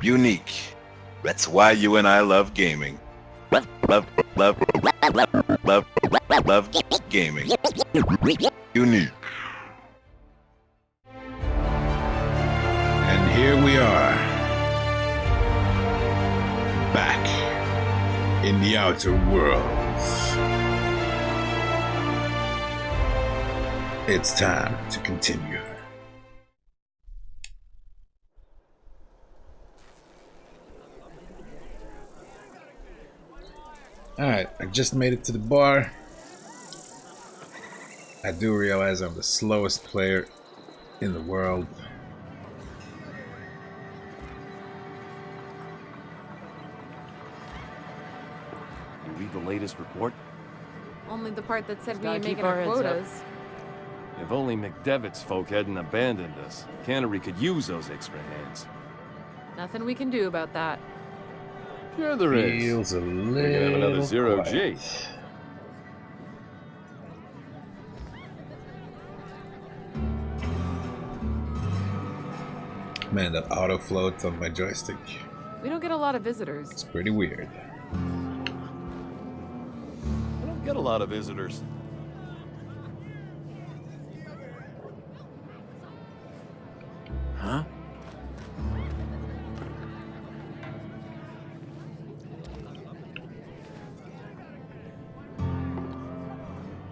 Unique. That's why you and I love gaming. Love gaming. Unique. And here we are, back in the outer worlds. It's time to continue. Alright, I just made it to the bar. I do realize I'm the slowest player in the world. You read the latest report? Only the part that said we Gotta ain't keep making our our heads up. quotas. If only McDevitt's folk hadn't abandoned us. Cannery could use those extra hands. Nothing we can do about that. Sure there is. Feels a We can have another little zero quiet. G. Man, that auto floats on my joystick. We don't get a lot of visitors. It's pretty weird. I don't get a lot of visitors. Huh?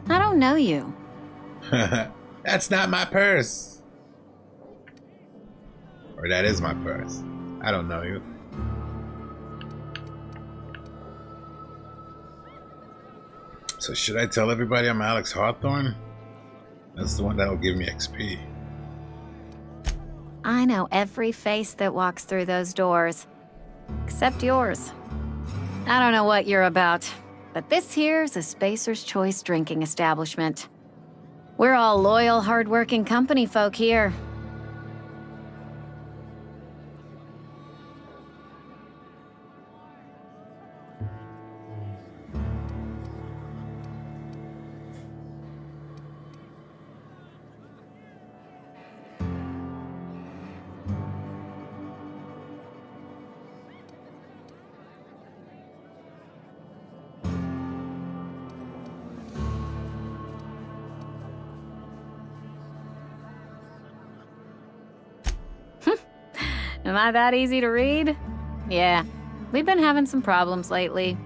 I don't know you. That's not my purse. Or that is my purse. I don't know you. So should I tell everybody I'm Alex Hawthorne? That's the one that'll give me XP. I know every face that walks through those doors. Except yours. I don't know what you're about, but this here's a Spacer's Choice drinking establishment. We're all loyal, hard-working company folk here. Am I that easy to read? Yeah, we've been having some problems lately.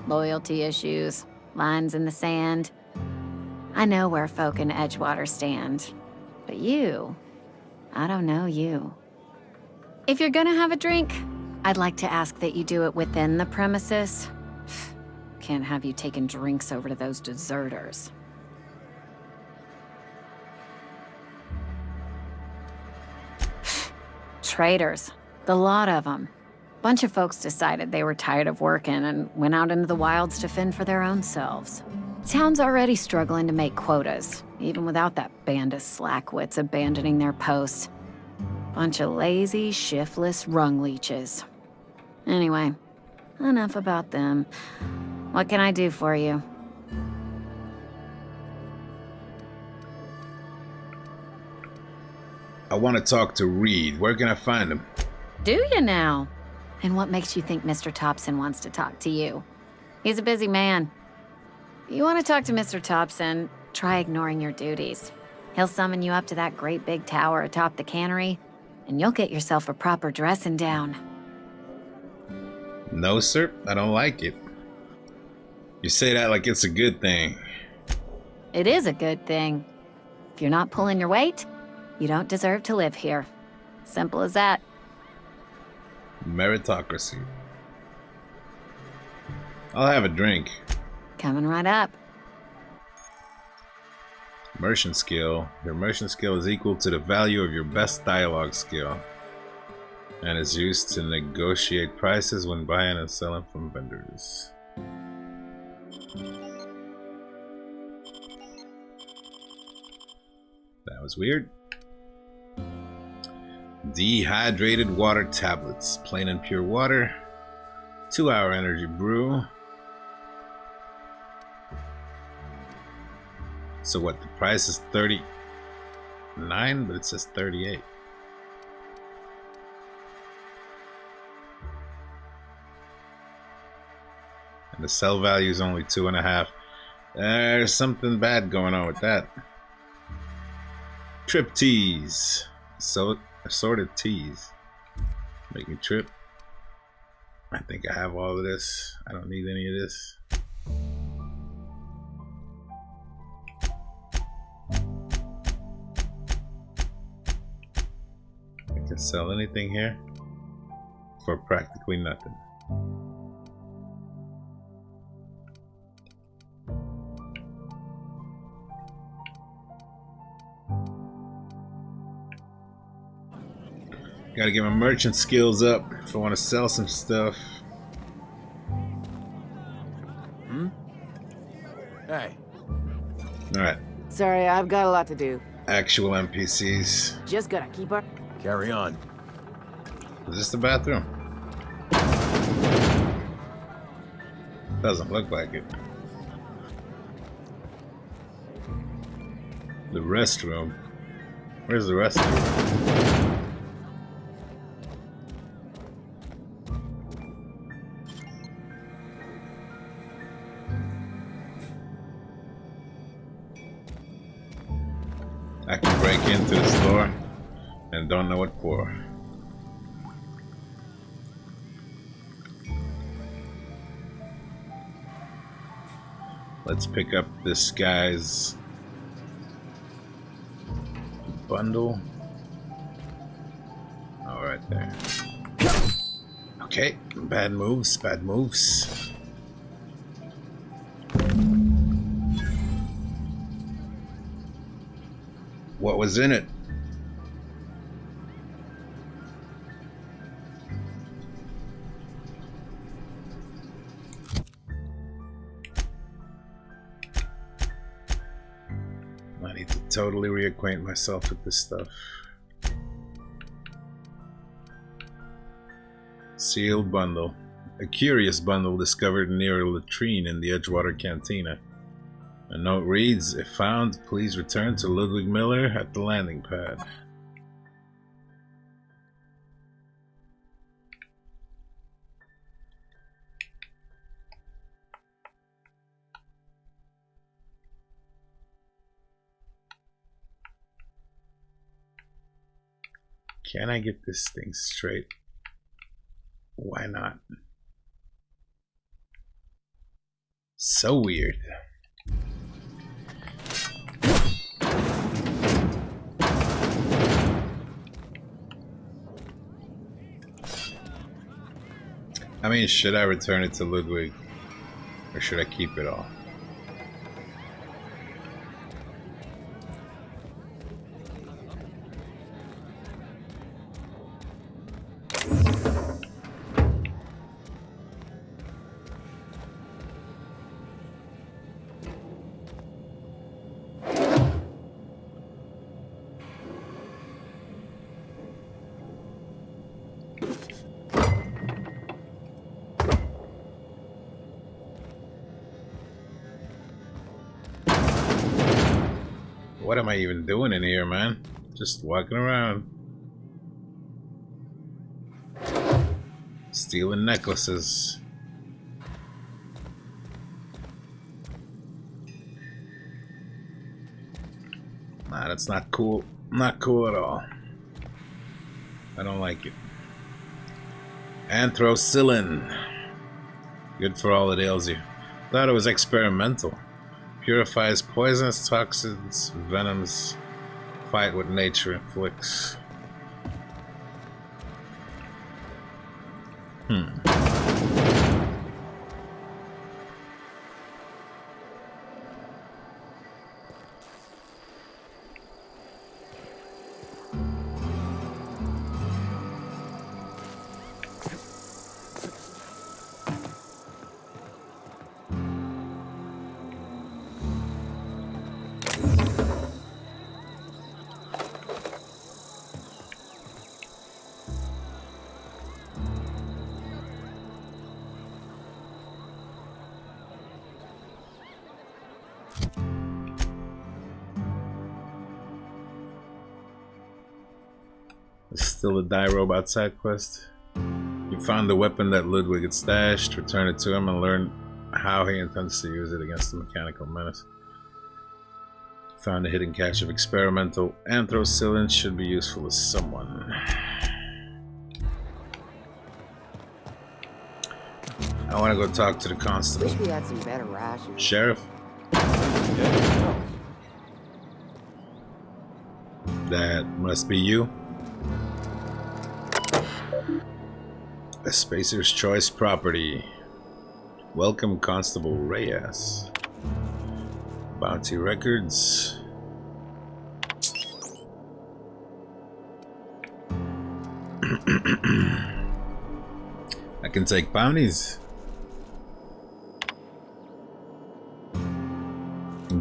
Loyalty issues, lines in the sand. I know where folk in Edgewater stand. But you, I don't know you. If you're gonna have a drink, I'd like to ask that you do it within the premises. Can't have you taking drinks over to those deserters. Traitors. The lot of them. Bunch of folks decided they were tired of working and went out into the wilds to fend for their own selves. Town's already struggling to make quotas, even without that band of slackwits abandoning their posts. Bunch of lazy, shiftless rung leeches. Anyway, enough about them. What can I do for you? I want to talk to Reed. Where can I find him? Do you now? And what makes you think Mr. Thompson wants to talk to you? He's a busy man. You want to talk to Mr. Thompson, try ignoring your duties. He'll summon you up to that great big tower atop the cannery, and you'll get yourself a proper dressing down. No, sir. I don't like it. You say that like it's a good thing. It is a good thing. If you're not pulling your weight, you don't deserve to live here. Simple as that. Meritocracy. I'll have a drink. Coming right up. Immersion skill. Your immersion skill is equal to the value of your best dialogue skill and is used to negotiate prices when buying and selling from vendors. That was weird. Dehydrated water tablets. Plain and pure water. 2-hour energy brew. So what, the price is $39, but it says $38. The sell value is only 2.5. There's something bad going on with that. Trip teas. So assorted teas. Make me trip. I think I have all of this. I don't need any of this. I can sell anything here for practically nothing. Gotta get my merchant skills up if I want to sell some stuff. Hey. Alright, Sorry, I've got a lot to do. actual NPCs. Just gotta keep our... Carry on. Is this the bathroom? Doesn't look like it. The restroom. Where's the restroom? I can break into the store and don't know what for. Let's pick up this guy's bundle. Oh, right there. Okay, bad moves, bad moves. What was in it? I need to totally reacquaint myself with this stuff. Sealed bundle. A curious bundle discovered near a latrine in the Edgewater Cantina. A note reads, if found, please return to Ludwig Miller at the landing pad. Can I get this thing straight? Why not? So weird. I mean, should I return it to Ludwig? Or should I keep it all? What am I even doing in here, man? Just walking around. Stealing necklaces. Nah, that's not cool. Not cool at all. I don't like it. Anthracillin. Good for all it ails you. Thought it was experimental. Purifies poisons, toxins, venoms. Fight what nature inflicts. There's still a die robot side quest. You found the weapon that Ludwig had stashed, return it to him and learn how he intends to use it against the mechanical menace. Found a hidden cache of experimental anthracylins, should be useful to someone. I want to go talk to the constable. Wish we had some better rations. Sheriff? That must be you. A Spacer's Choice property. Welcome, Constable Reyes. Bounty records. I can take bounties.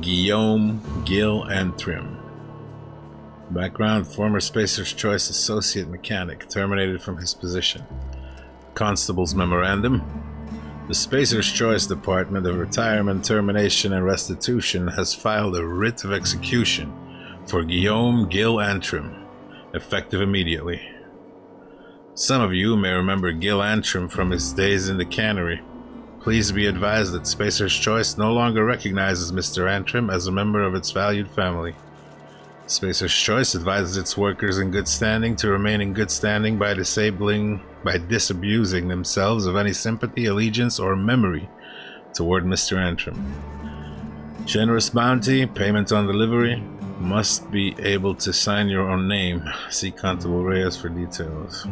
Guillaume, Gil, and Trim. Background: former Spacer's Choice associate mechanic, terminated from his position. Constable's memorandum: the Spacer's Choice Department of Retirement, Termination, and Restitution has filed a writ of execution for Guillaume, Gil, and Trim, effective immediately. Some of you may remember Gil Antrim from his days in the cannery. Please be advised that Spacer's Choice no longer recognizes Mr. Antrim as a member of its valued family. Spacer's Choice advises its workers in good standing to remain in good standing by disabusing themselves of any sympathy, allegiance, or memory toward Mr. Antrim. Generous bounty, payment on delivery, must be able to sign your own name. See Constable Reyes for details.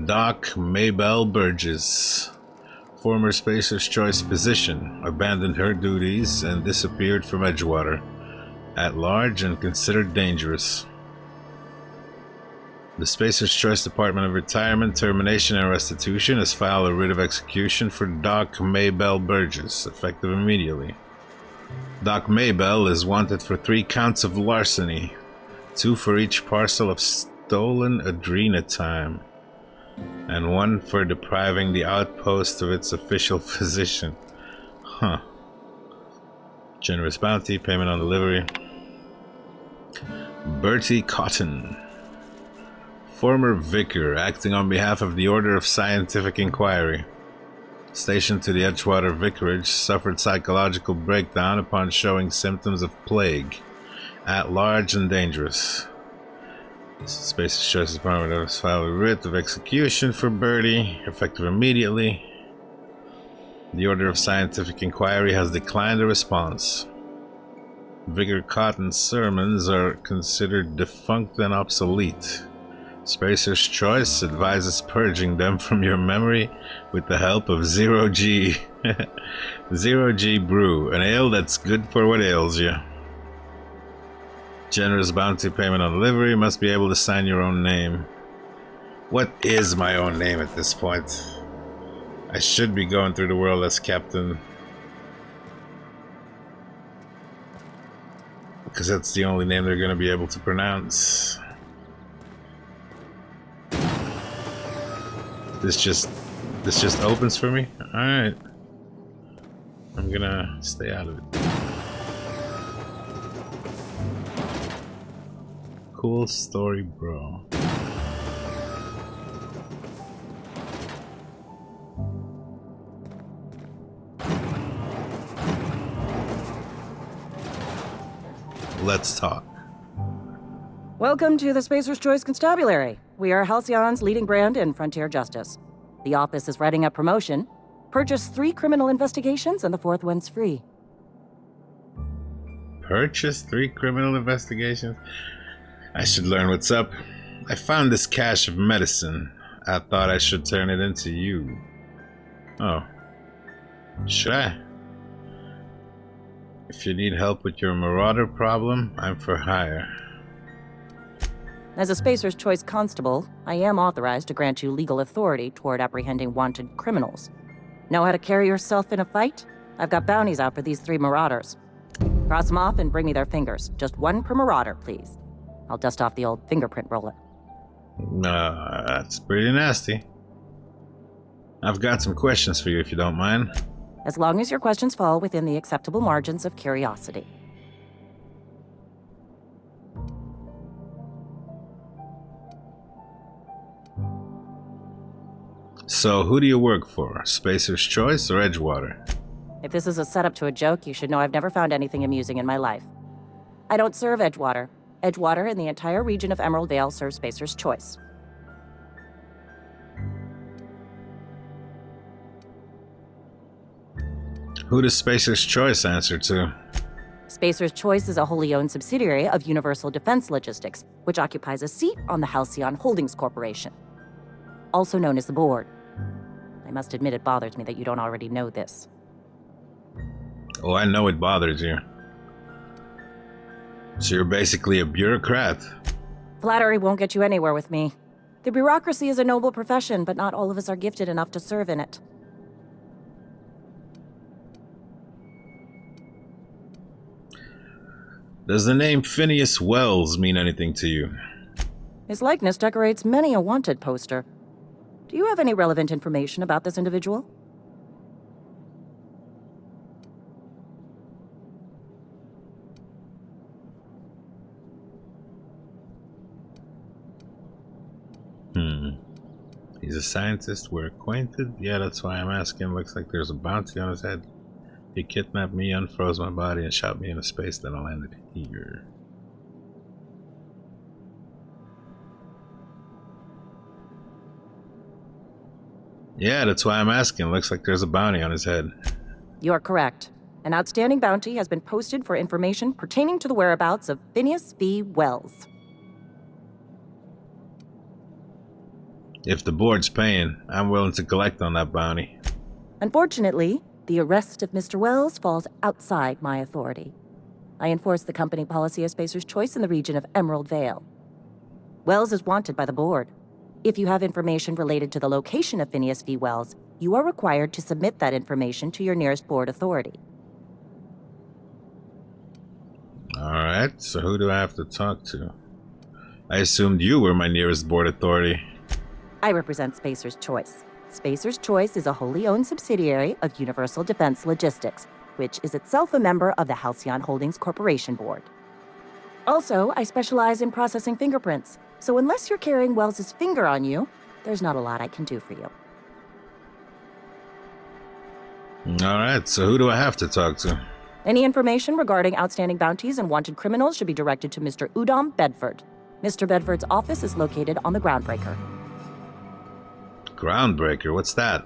Doc Maybelle Burgess, former Spacer's Choice physician, abandoned her duties and disappeared from Edgewater. At large and considered dangerous. The Spacer's Choice Department of Retirement, Termination, and Restitution has filed a writ of execution for Doc Maybelle Burgess, effective immediately. Doc Maybelle is wanted for 3 counts of larceny, 2 for each parcel of stolen adrenatime, and 1 for depriving the outpost of its official physician. Huh. Generous bounty, payment on delivery. Bertie Cotton, former vicar acting on behalf of the Order of Scientific Inquiry, stationed to the Edgewater Vicarage, suffered psychological breakdown upon showing symptoms of plague, at large and dangerous. Spacer's Choice Department has filed a writ of execution for Bertie, effective immediately. The Order of Scientific Inquiry has declined a response. Vicar Cotton's sermons are considered defunct and obsolete. Spacer's Choice advises purging them from your memory with the help of Zero G. Zero G Brew, an ale that's good for what ails you. Generous bounty, payment on delivery, must be able to sign your own name. What is my own name at this point? I should be going through the world as Captain, because that's the only name they're going to be able to pronounce. This just opens for me? Alright. I'm gonna stay out of it. Cool story, bro. Let's talk. Welcome to the Spacer's Choice Constabulary. We are Halcyon's leading brand in frontier justice. The office is writing a promotion. Purchase 3 criminal investigations and the 4th one's free. Purchase 3 criminal investigations? I should learn what's up. I found this cache of medicine. I thought I should turn it into you. Oh. Should I? If you need help with your marauder problem, I'm for hire. As a Spacer's Choice constable, I am authorized to grant you legal authority toward apprehending wanted criminals. Know how to carry yourself in a fight? I've got bounties out for these 3 marauders. Cross them off and bring me their fingers. Just 1 per marauder, please. I'll dust off the old fingerprint roller. That's pretty nasty. I've got some questions for you if you don't mind. As long as your questions fall within the acceptable margins of curiosity. So, who do you work for? Spacer's Choice or Edgewater? If this is a setup to a joke, you should know I've never found anything amusing in my life. I don't serve Edgewater. Edgewater and the entire region of Emerald Vale serve Spacer's Choice. Who does Spacer's Choice answer to? Spacer's Choice is a wholly owned subsidiary of Universal Defense Logistics, which occupies a seat on the Halcyon Holdings Corporation, also known as the Board. I must admit it bothers me that you don't already know this. Oh, I know it bothers you. So you're basically a bureaucrat. Flattery won't get you anywhere with me. The bureaucracy is a noble profession, but not all of us are gifted enough to serve in it. Does the name Phineas Wells mean anything to you? His likeness decorates many a wanted poster. Do you have any relevant information about this individual? He's a scientist. We're acquainted? Yeah, that's why I'm asking. Looks like there's a bounty on his head. He kidnapped me, unfroze my body, and shot me into space, then I landed here. Yeah, that's why I'm asking. Looks like there's a bounty on his head. You are correct. An outstanding bounty has been posted for information pertaining to the whereabouts of Phineas V. Wells. If the board's paying, I'm willing to collect on that bounty. Unfortunately, the arrest of Mr. Wells falls outside my authority. I enforce the company policy of Spacer's Choice in the region of Emerald Vale. Wells is wanted by the board. If you have information related to the location of Phineas V. Wells, you are required to submit that information to your nearest board authority. Alright, so who do I have to talk to? I assumed you were my nearest board authority. I represent Spacer's Choice. Spacer's Choice is a wholly owned subsidiary of Universal Defense Logistics, which is itself a member of the Halcyon Holdings Corporation Board. Also, I specialize in processing fingerprints, so unless you're carrying Wells's finger on you, there's not a lot I can do for you. Alright, so who do I have to talk to? Any information regarding outstanding bounties and wanted criminals should be directed to Mr. Udom Bedford. Mr. Bedford's office is located on the Groundbreaker. Groundbreaker? What's that?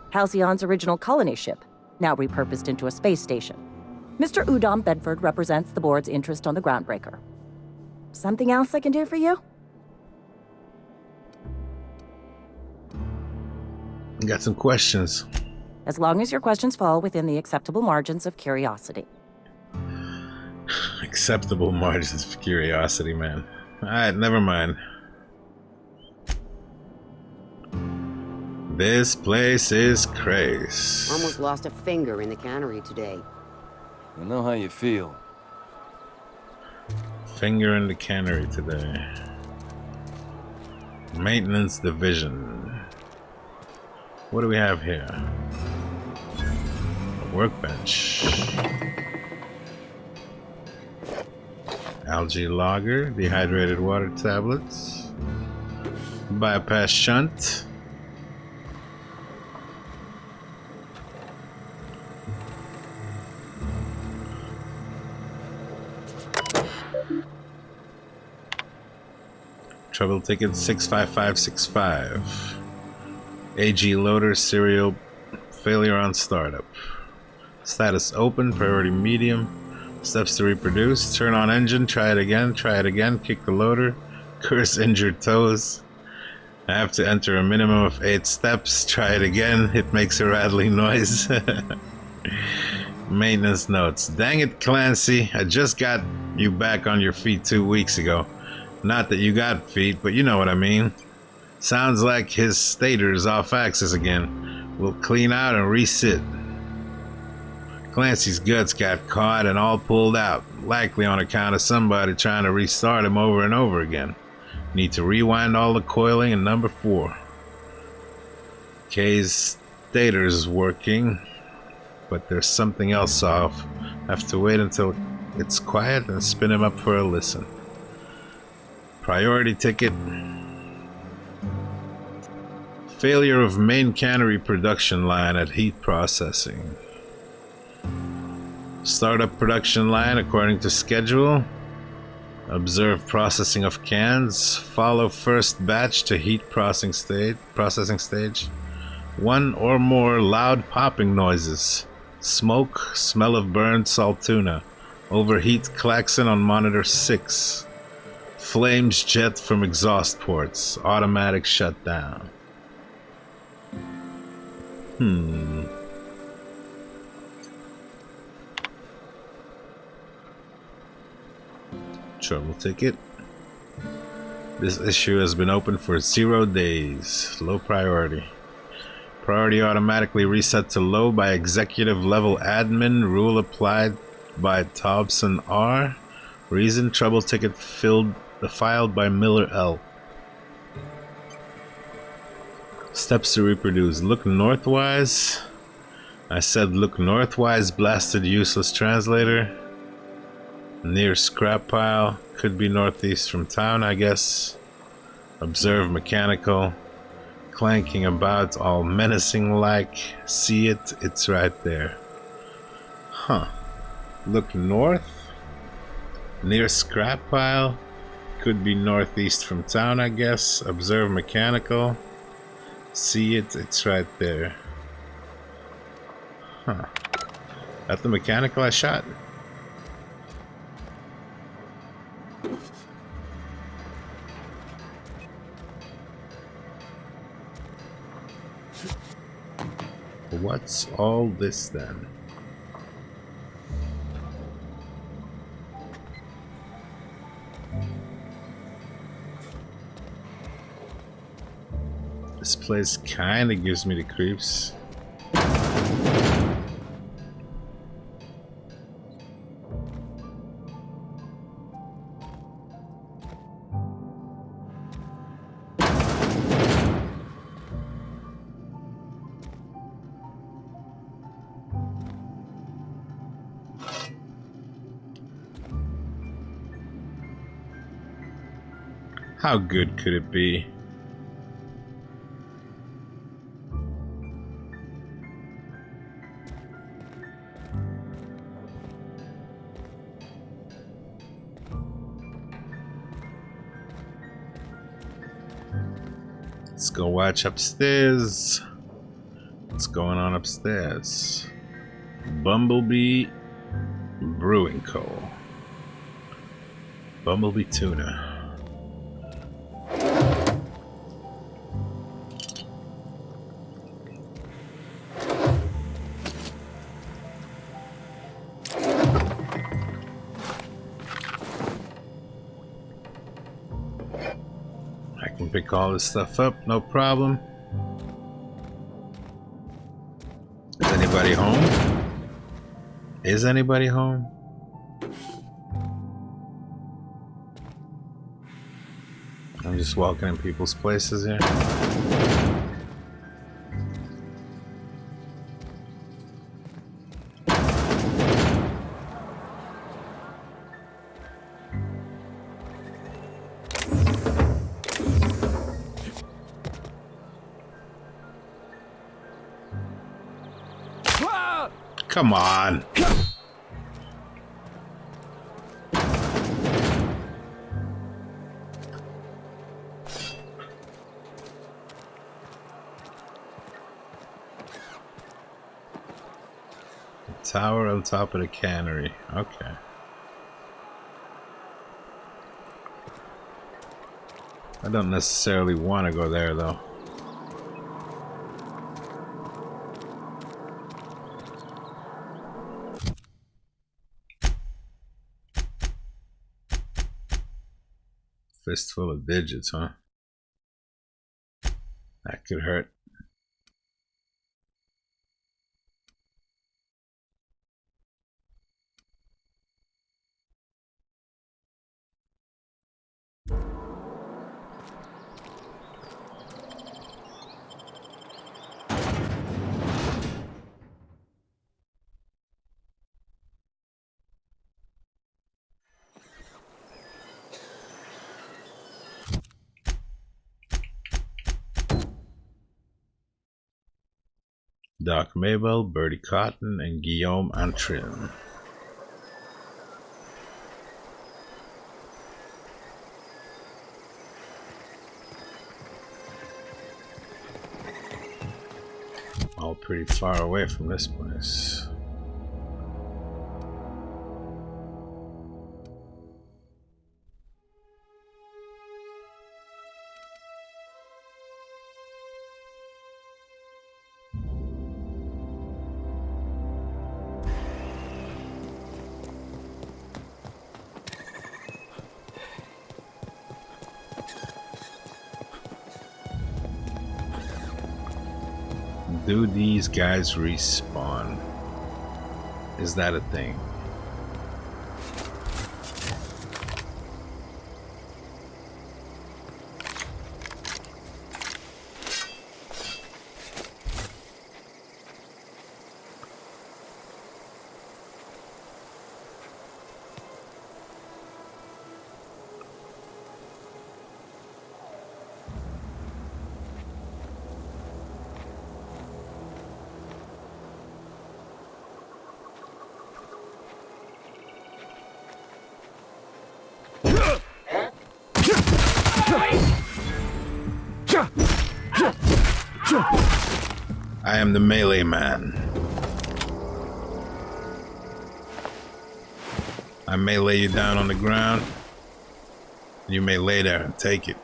Halcyon's original colony ship, now repurposed into a space station. Mr. Udom Bedford represents the board's interest on the Groundbreaker. Something else I can do for you? Got some questions. As long as your questions fall within the acceptable margins of curiosity. Acceptable margins of curiosity, man. Alright, never mind. This place is crazy. Almost lost a finger in the cannery today. I know how you feel. Finger in the cannery today. Maintenance division. What do we have here? A workbench. Algae logger, dehydrated water tablets, bypass shunt. Trouble ticket 65565. AG loader serial failure on startup. Status open, priority medium. Steps to reproduce. Turn on engine, try it again, kick the loader. Curse injured toes. I have to enter a minimum of 8 steps, try it again, it makes a rattling noise. Maintenance notes. Dang it, Clancy, I just got you back on your feet 2 weeks ago. Not that you got feet, but you know what I mean. Sounds like his stator's off axis again. We'll clean out and resit. Clancy's guts got caught and all pulled out, likely on account of somebody trying to restart him over and over again. Need to rewind all the coiling in number 4. K's stator's working, but there's something else off. Have to wait until it's quiet and spin him up for a listen. Priority ticket Failure of main cannery production line at heat processing. Startup production line according to schedule. Observe processing of cans. Follow first batch to heat processing stage. One or more loud popping noises. Smoke, smell of burned salt tuna. Overheat klaxon on monitor 6. Flames jet from exhaust ports. Automatic shutdown. Trouble ticket. This issue has been open for 0 days. Low priority. Priority automatically reset to low by executive level admin. Rule applied by Thompson R. Reason trouble ticket filed by Miller L. Steps to reproduce. Look northwise. I said look northwise, blasted useless translator. Near scrap pile. Could be northeast from town, I guess. Observe mechanical. Clanking about, all menacing like. See it, it's right there. Huh. Look north. Near scrap pile. Could be northeast from town, I guess. Observe mechanical. See it, it's right there. Huh. That the mechanical I shot? What's all this then? This place kinda gives me the creeps. How good could it be? Let's go watch upstairs. What's going on upstairs? Bumblebee Brewing Co. Bumblebee Tuna. Pick all this stuff up, no problem. Is anybody home? Is anybody home? I'm just walking in people's places here. Come on. The tower on top of the cannery. Okay. I don't necessarily want to go there though. Fistful of digits, huh? That could hurt. Doc Mabel, Bertie Cotton, and Guillaume Antrim. All pretty far away from this place. Do these guys respawn? Is that a thing? I am the melee man. I may lay you down on the ground. You may lay there and take it.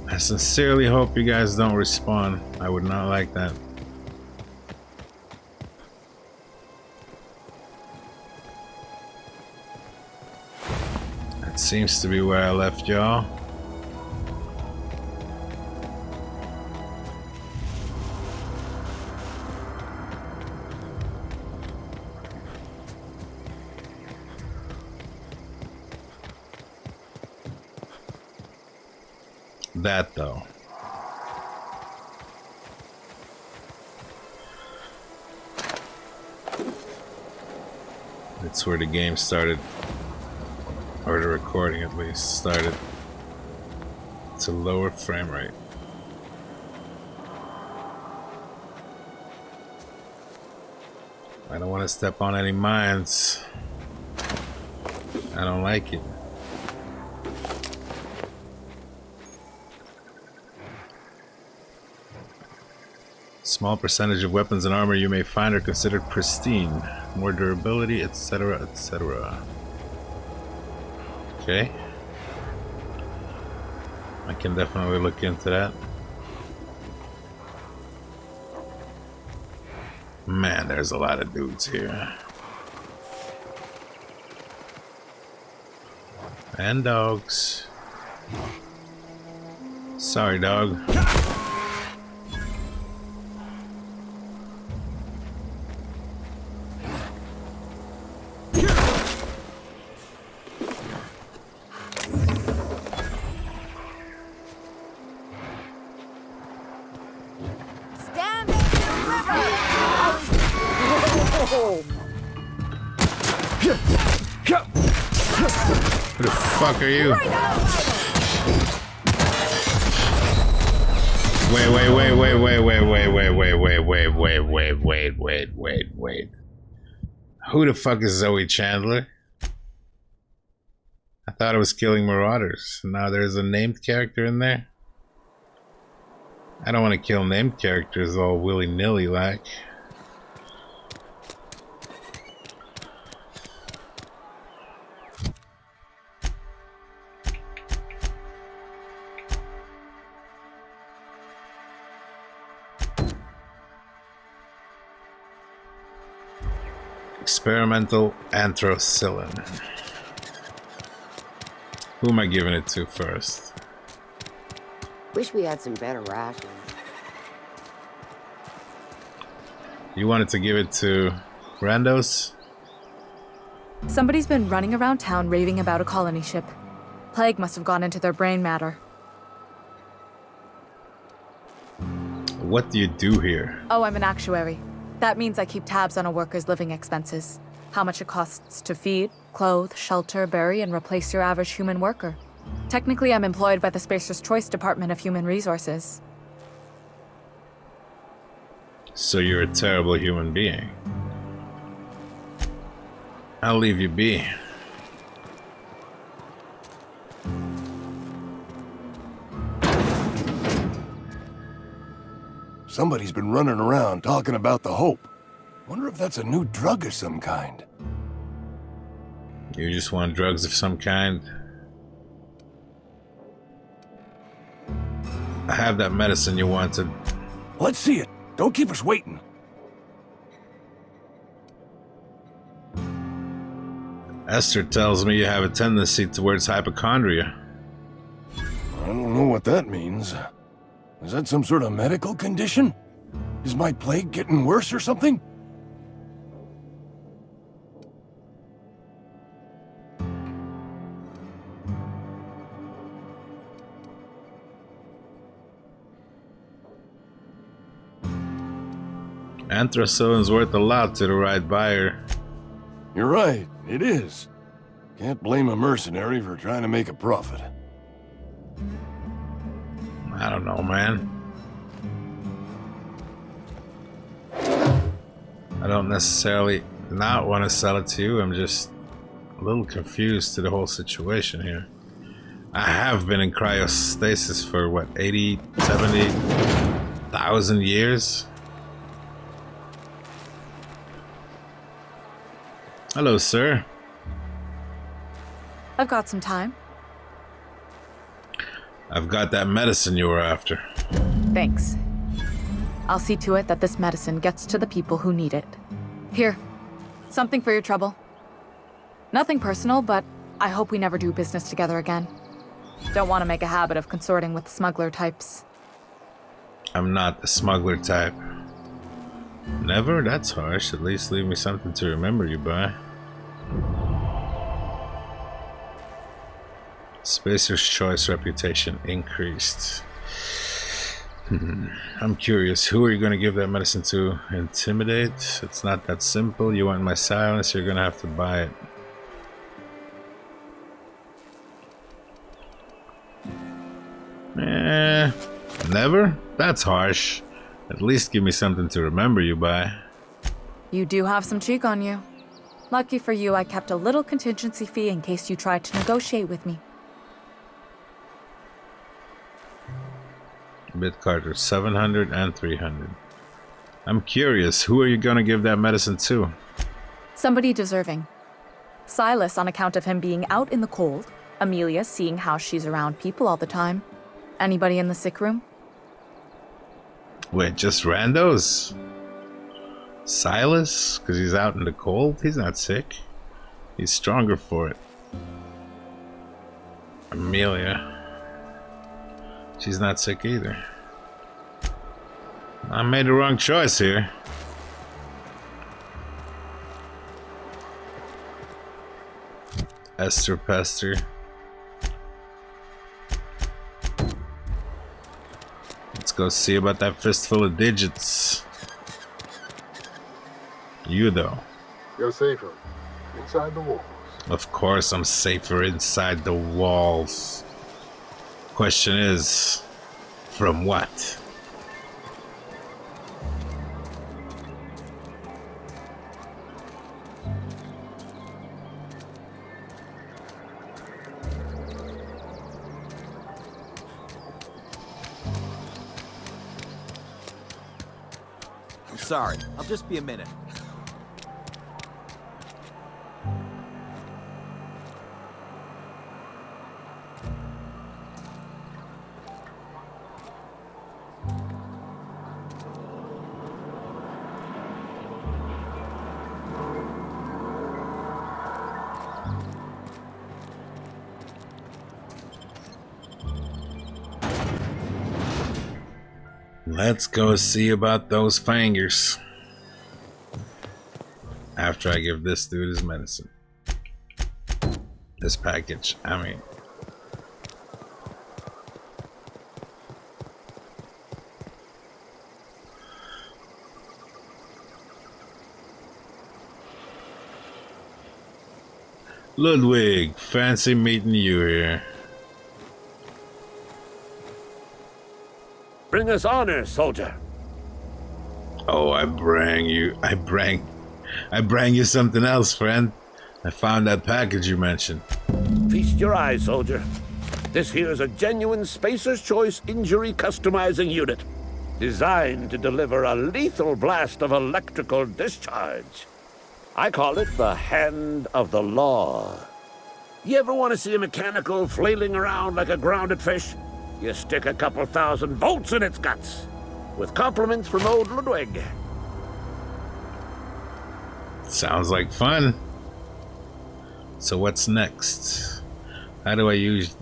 I sincerely hope you guys don't respawn. I would not like that. That seems to be where I left y'all. That though. That's where the game started, or the recording at least started to lower frame rate. I don't want to step on any mines. I don't like it. Small percentage of weapons and armor you may find are considered pristine. More durability, etc., etc. Okay. I can definitely look into that. Man, there's a lot of dudes here. And dogs. Sorry, dog. Who the fuck are you? Wait. Who the fuck is Zoe Chandler? I thought it was killing marauders. Now there's a named character in there? I don't want to kill named characters all willy-nilly like. Experimental anthracillin. Who am I giving it to first? Wish we had some better rations. You wanted to give it to Randos? Somebody's been running around town raving about a colony ship. Plague must have gone into their brain matter. What do you do here? Oh, I'm an actuary. That means I keep tabs on a worker's living expenses. How much it costs to feed, clothe, shelter, bury, and replace your average human worker. Technically, I'm employed by the Spacer's Choice Department of Human Resources. So you're a terrible human being. I'll leave you be. Somebody's been running around talking about the Hope. Wonder if that's a new drug of some kind. You just want drugs of some kind? I have that medicine you wanted. Let's see it. Don't keep us waiting. Esther tells me you have a tendency towards hypochondria. I don't know what that means. Is that some sort of medical condition? Is my plague getting worse or something? Anthrazone's worth a lot to the right buyer. You're right, it is. Can't blame a mercenary for trying to make a profit. I don't know, man. I don't necessarily not want to sell it to you. I'm just a little confused to the whole situation here. I have been in cryostasis for what, 80, 70,000 years? Hello, sir. I've got some time. I've got that medicine you were after. Thanks. I'll see to it that this medicine gets to the people who need it. Here, something for your trouble. Nothing personal, but I hope we never do business together again. Don't want to make a habit of consorting with smuggler types. I'm not the smuggler type. Never? That's harsh. At least leave me something to remember you by. Spacer's Choice reputation increased. I'm curious, who are you going to give that medicine to? Intimidate? It's not that simple. You want my silence, you're going to have to buy it. Never? That's harsh. At least give me something to remember you by. You do have some cheek on you. Lucky for you, I kept a little contingency fee in case you tried to negotiate with me. Bit Carter, 700 and 300. I'm curious, who are you gonna give that medicine to? Somebody deserving. Silas on account of him being out in the cold. Amelia seeing how she's around people all the time. Anybody in the sick room? Wait, just randos? Silas? Because he's out in the cold? He's not sick. He's stronger for it. Amelia. She's not sick either. I made the wrong choice here. Esther Pester. Let's go see about that fistful of digits. You though. You're safer inside the walls. Of course I'm safer inside the walls. Question is, from what? I'm sorry, I'll just be a minute. Let's go see about those fingers. After I give this dude his medicine. This package, I mean. Ludwig, fancy meeting you here. Bring us honor, soldier. Oh, I bring you something else, friend. I found that package you mentioned. Feast your eyes, soldier. This here is a genuine Spacer's Choice injury customizing unit, designed to deliver a lethal blast of electrical discharge. I call it the Hand of the Law. You ever want to see a mechanical flailing around like a grounded fish? You stick a couple thousand volts in its guts. With compliments from old Ludwig. Sounds like fun. So what's next? How do I use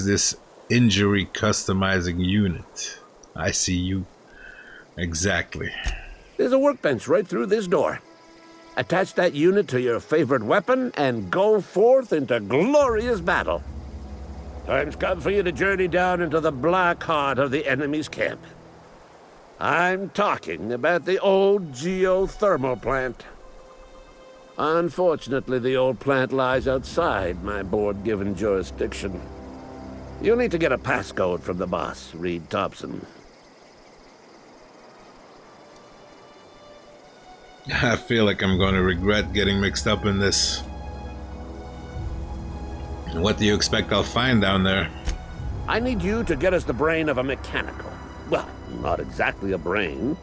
this injury customizing unit? I see you. Exactly. There's a workbench right through this door. Attach that unit to your favorite weapon and go forth into glorious battle. Time's come for you to journey down into the black heart of the enemy's camp. I'm talking about the old geothermal plant. Unfortunately, the old plant lies outside my board-given jurisdiction. You'll need to get a passcode from the boss, Reed Thompson. I feel like I'm going to regret getting mixed up in this. What do you expect I'll find down there? I need you to get us the brain of a mechanical. Well, not exactly a brain.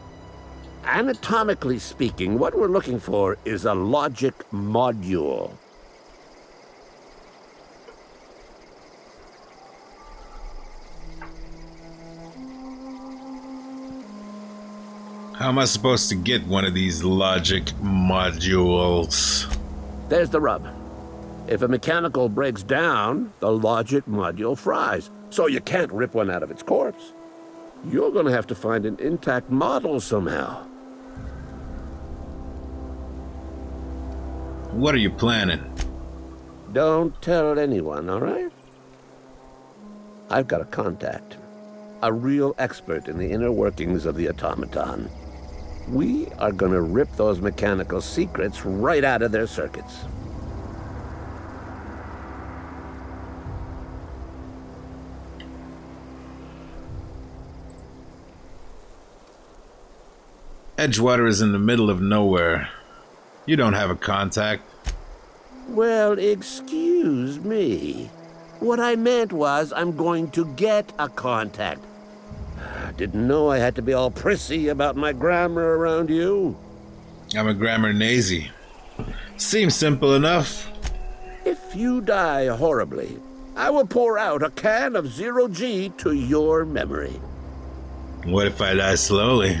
Anatomically speaking, what we're looking for is a logic module. How am I supposed to get one of these logic modules? There's the rub. If a mechanical breaks down, the logic module fries. So you can't rip one out of its corpse. You're gonna have to find an intact model somehow. What are you planning? Don't tell anyone, all right? I've got a contact. A real expert in the inner workings of the automaton. We are gonna rip those mechanical secrets right out of their circuits. Edgewater is in the middle of nowhere. You don't have a contact. Well, excuse me. What I meant was I'm going to get a contact. Didn't know I had to be all prissy about my grammar around you. I'm a grammar nazi. Seems simple enough. If you die horribly, I will pour out a can of 0G to your memory. What if I die slowly?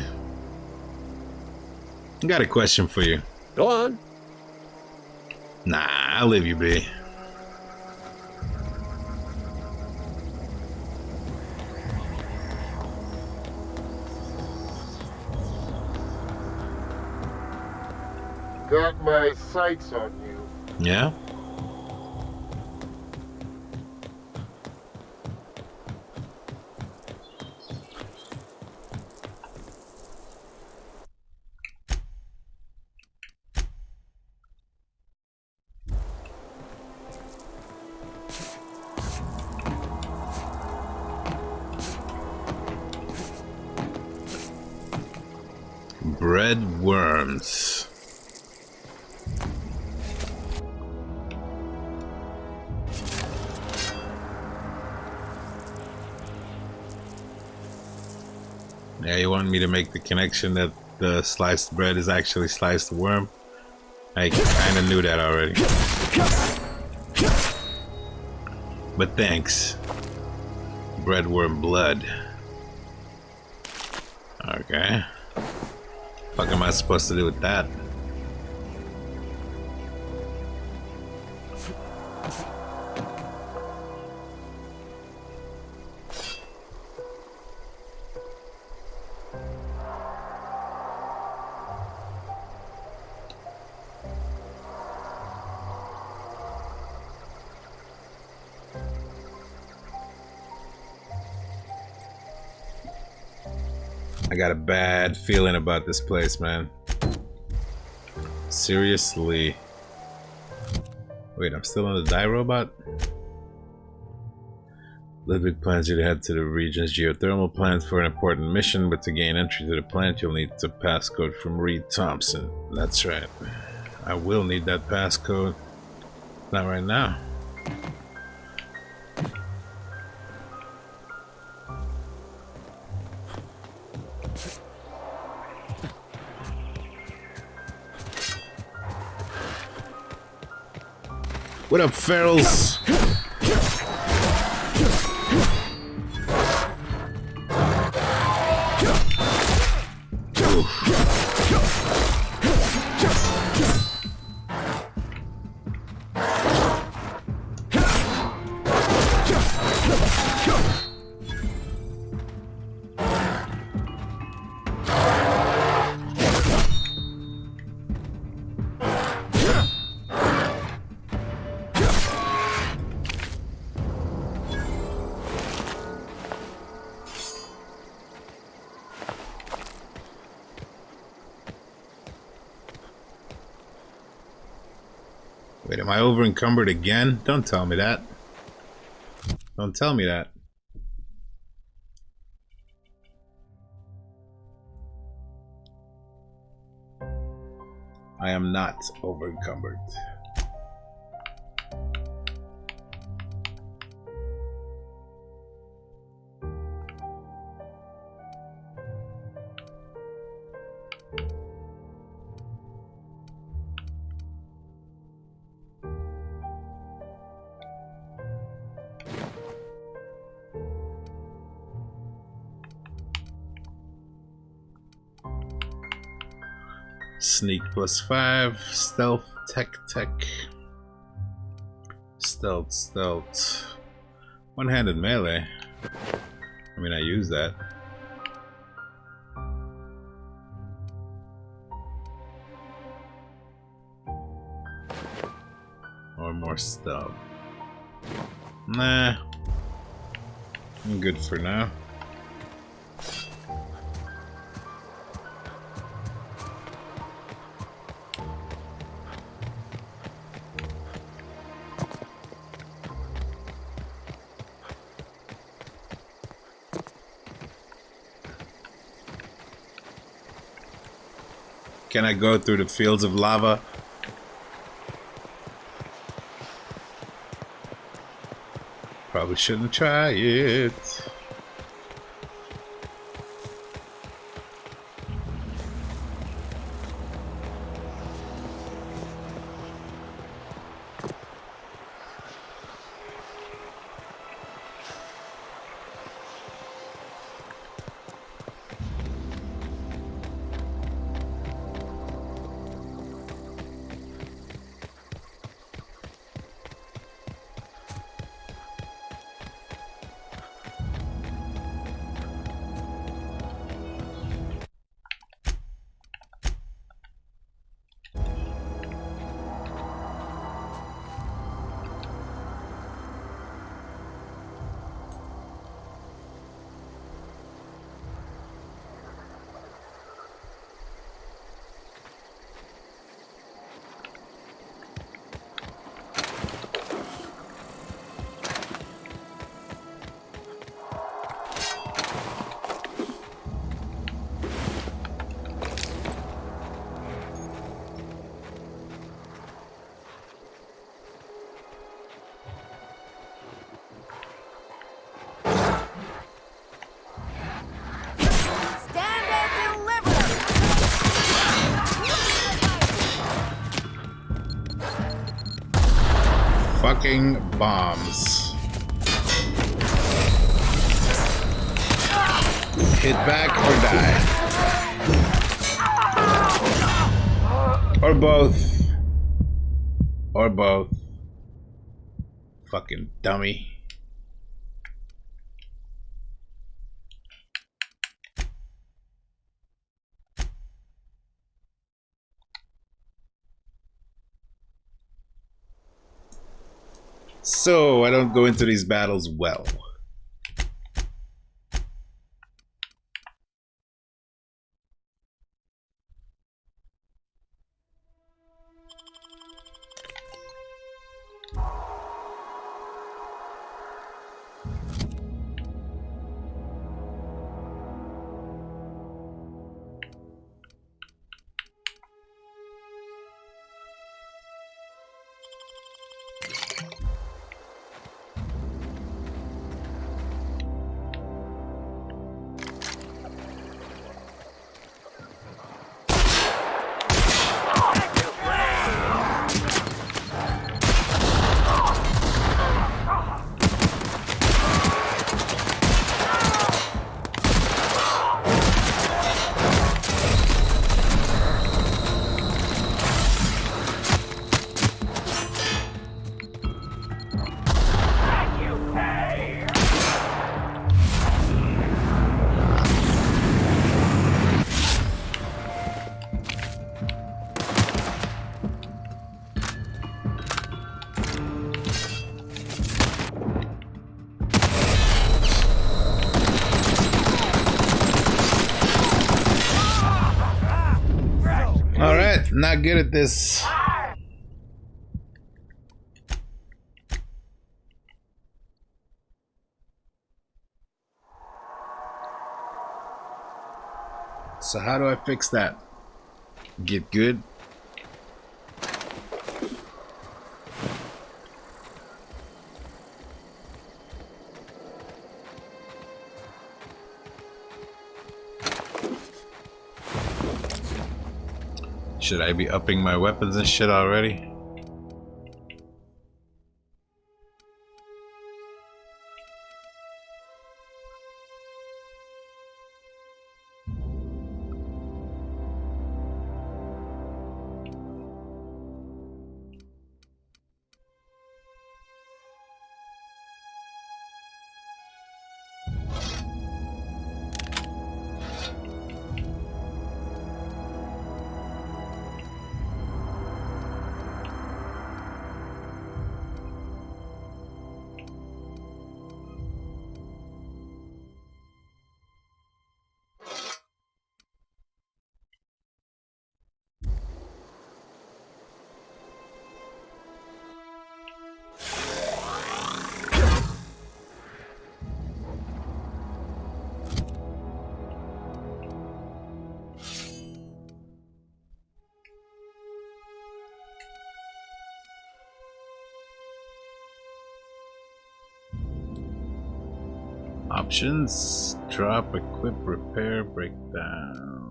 I got a question for you. Go on. Nah, I'll leave you be. Got my sights on you. Yeah? Bread worms. Yeah, you want me to make the connection that the sliced bread is actually sliced worm? I kinda knew that already. But thanks. Breadworm blood. Okay. What am I supposed to do with that? I got a bad feeling about this place, man. Seriously. Wait, I'm still on the die robot? Ludwig plans you to head to the region's geothermal plant for an important mission, but to gain entry to the plant, you'll need the passcode from Reed Thompson. That's right. I will need that passcode. Not right now. What up, ferals? Wait, am I over encumbered again? Don't tell me that. Don't tell me that. I am not over encumbered. Sneak +5, stealth, tech, stealth, one-handed melee. I mean, I use that. Or more stealth. Nah, I'm good for now. Can I go through the fields of lava? Probably shouldn't try it. Fucking bombs. Hit back or die. Or both. Or both. Fucking dummy. So, I don't go into these battles well. Not good at this. So how do I fix that? Get good? Should I be upping my weapons and shit already? Options, drop, equip, repair, breakdown.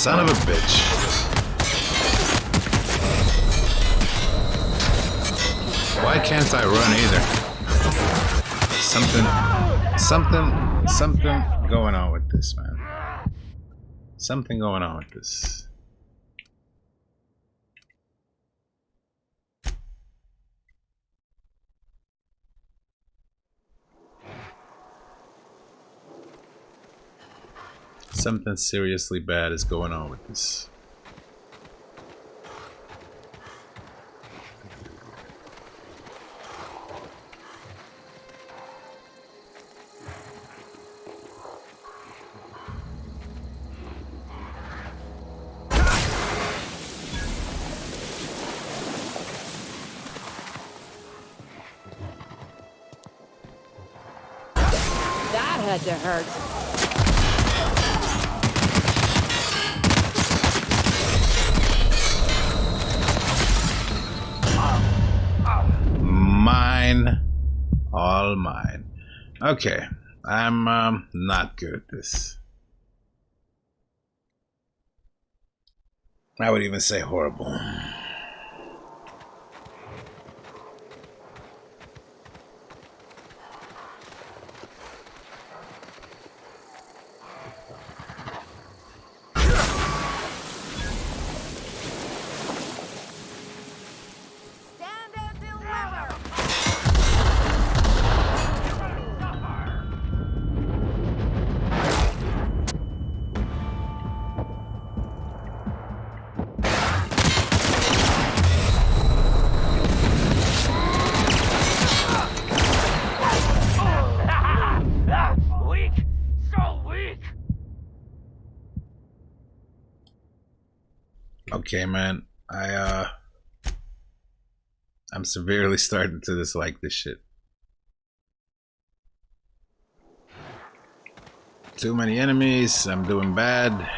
Son of a bitch. Why can't I run either? Something going on with this, man. Something going on with this. Something seriously bad is going on with this. That had to hurt. Mine. All mine. Okay. I'm not good at this. I would even say horrible. Okay, man. I'm severely starting to dislike this shit. Too many enemies. I'm doing bad.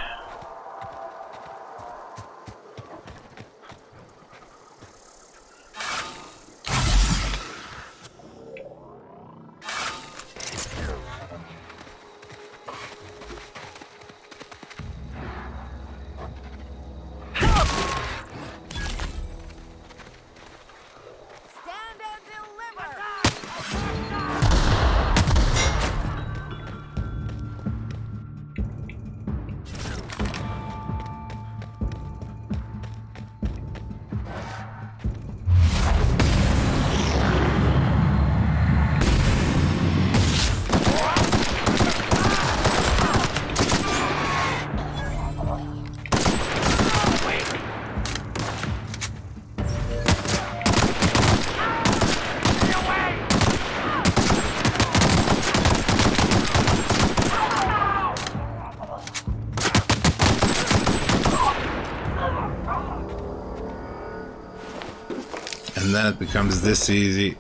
And then it becomes this easy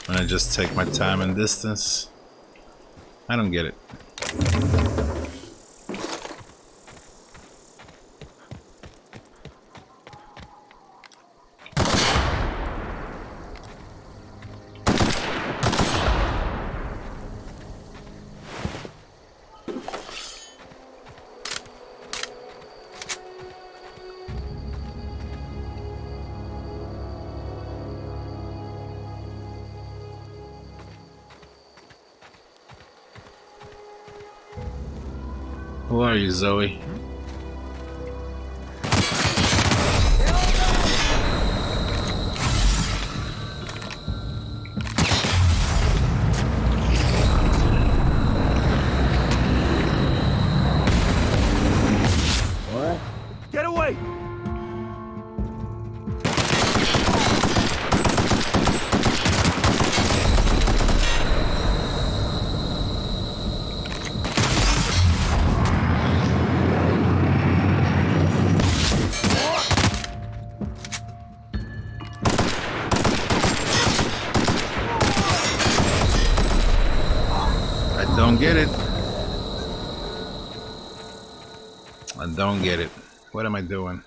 when I just take my time and distance. I don't get it. Who are you, Zoe? What? Get away! I don't get it. I don't get it. What am I doing?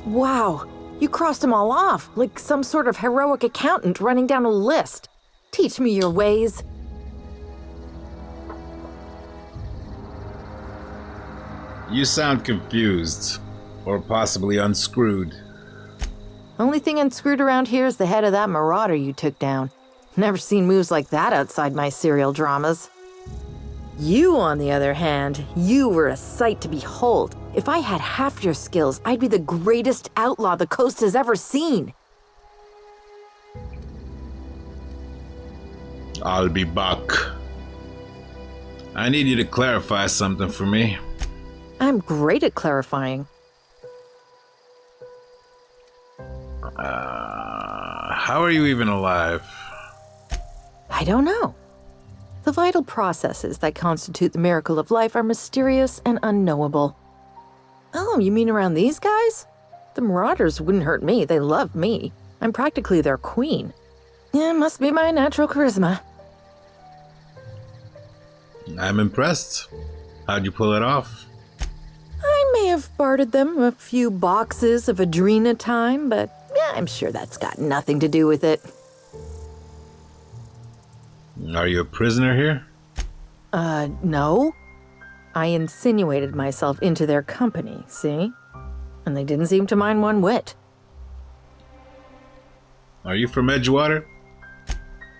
Wow, you crossed them all off, like some sort of heroic accountant running down a list. Teach me your ways. You sound confused. Or possibly unscrewed. Only thing unscrewed around here is the head of that marauder you took down. Never seen moves like that outside my serial dramas. You, on the other hand, you were a sight to behold. If I had half your skills, I'd be the greatest outlaw the coast has ever seen. I'll be back. I need you to clarify something for me. I'm great at clarifying. How are you even alive? I don't know. The vital processes that constitute the miracle of life are mysterious and unknowable. Oh, you mean around these guys? The Marauders wouldn't hurt me. They love me. I'm practically their queen. Yeah, it must be my natural charisma. I'm impressed. How'd you pull it off? I may have bartered them a few boxes of Adrena time, but yeah, I'm sure that's got nothing to do with it. Are you a prisoner here? No. I insinuated myself into their company, see? And they didn't seem to mind one whit. Are you from Edgewater?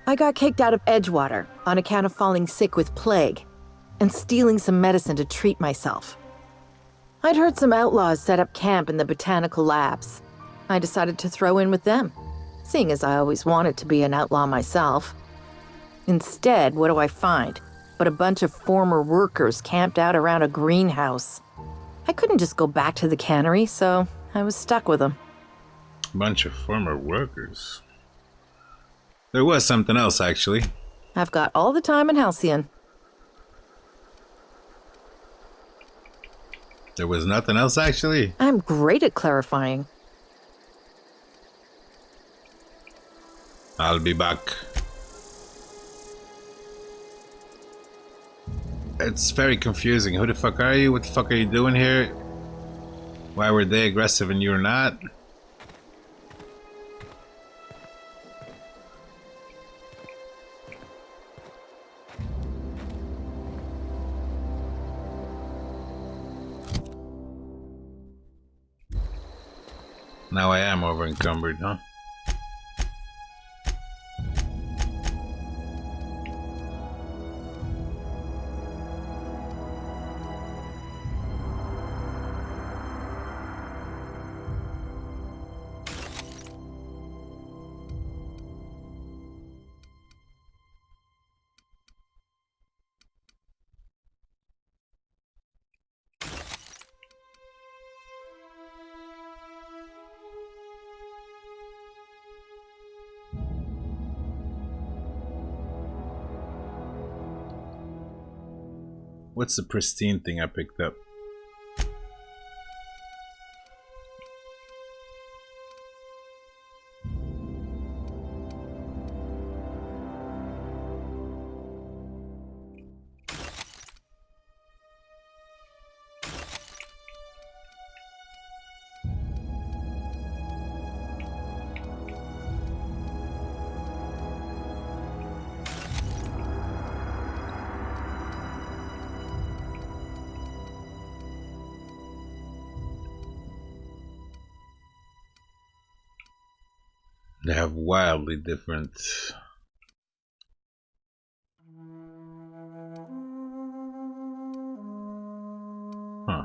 I got kicked out of Edgewater on account of falling sick with plague and stealing some medicine to treat myself. I'd heard some outlaws set up camp in the botanical labs. I decided to throw in with them, seeing as I always wanted to be an outlaw myself. Instead, what do I find but a bunch of former workers camped out around a greenhouse? I couldn't just go back to the cannery, so I was stuck with them. Bunch of former workers. There was something else, actually. I've got all the time in Halcyon. There was nothing else, actually? I'm great at clarifying. I'll be back. It's very confusing. Who the fuck are you? What the fuck are you doing here? Why were they aggressive and you're not? Now I am over encumbered, huh? What's the pristine thing I picked up? They have wildly different. Huh.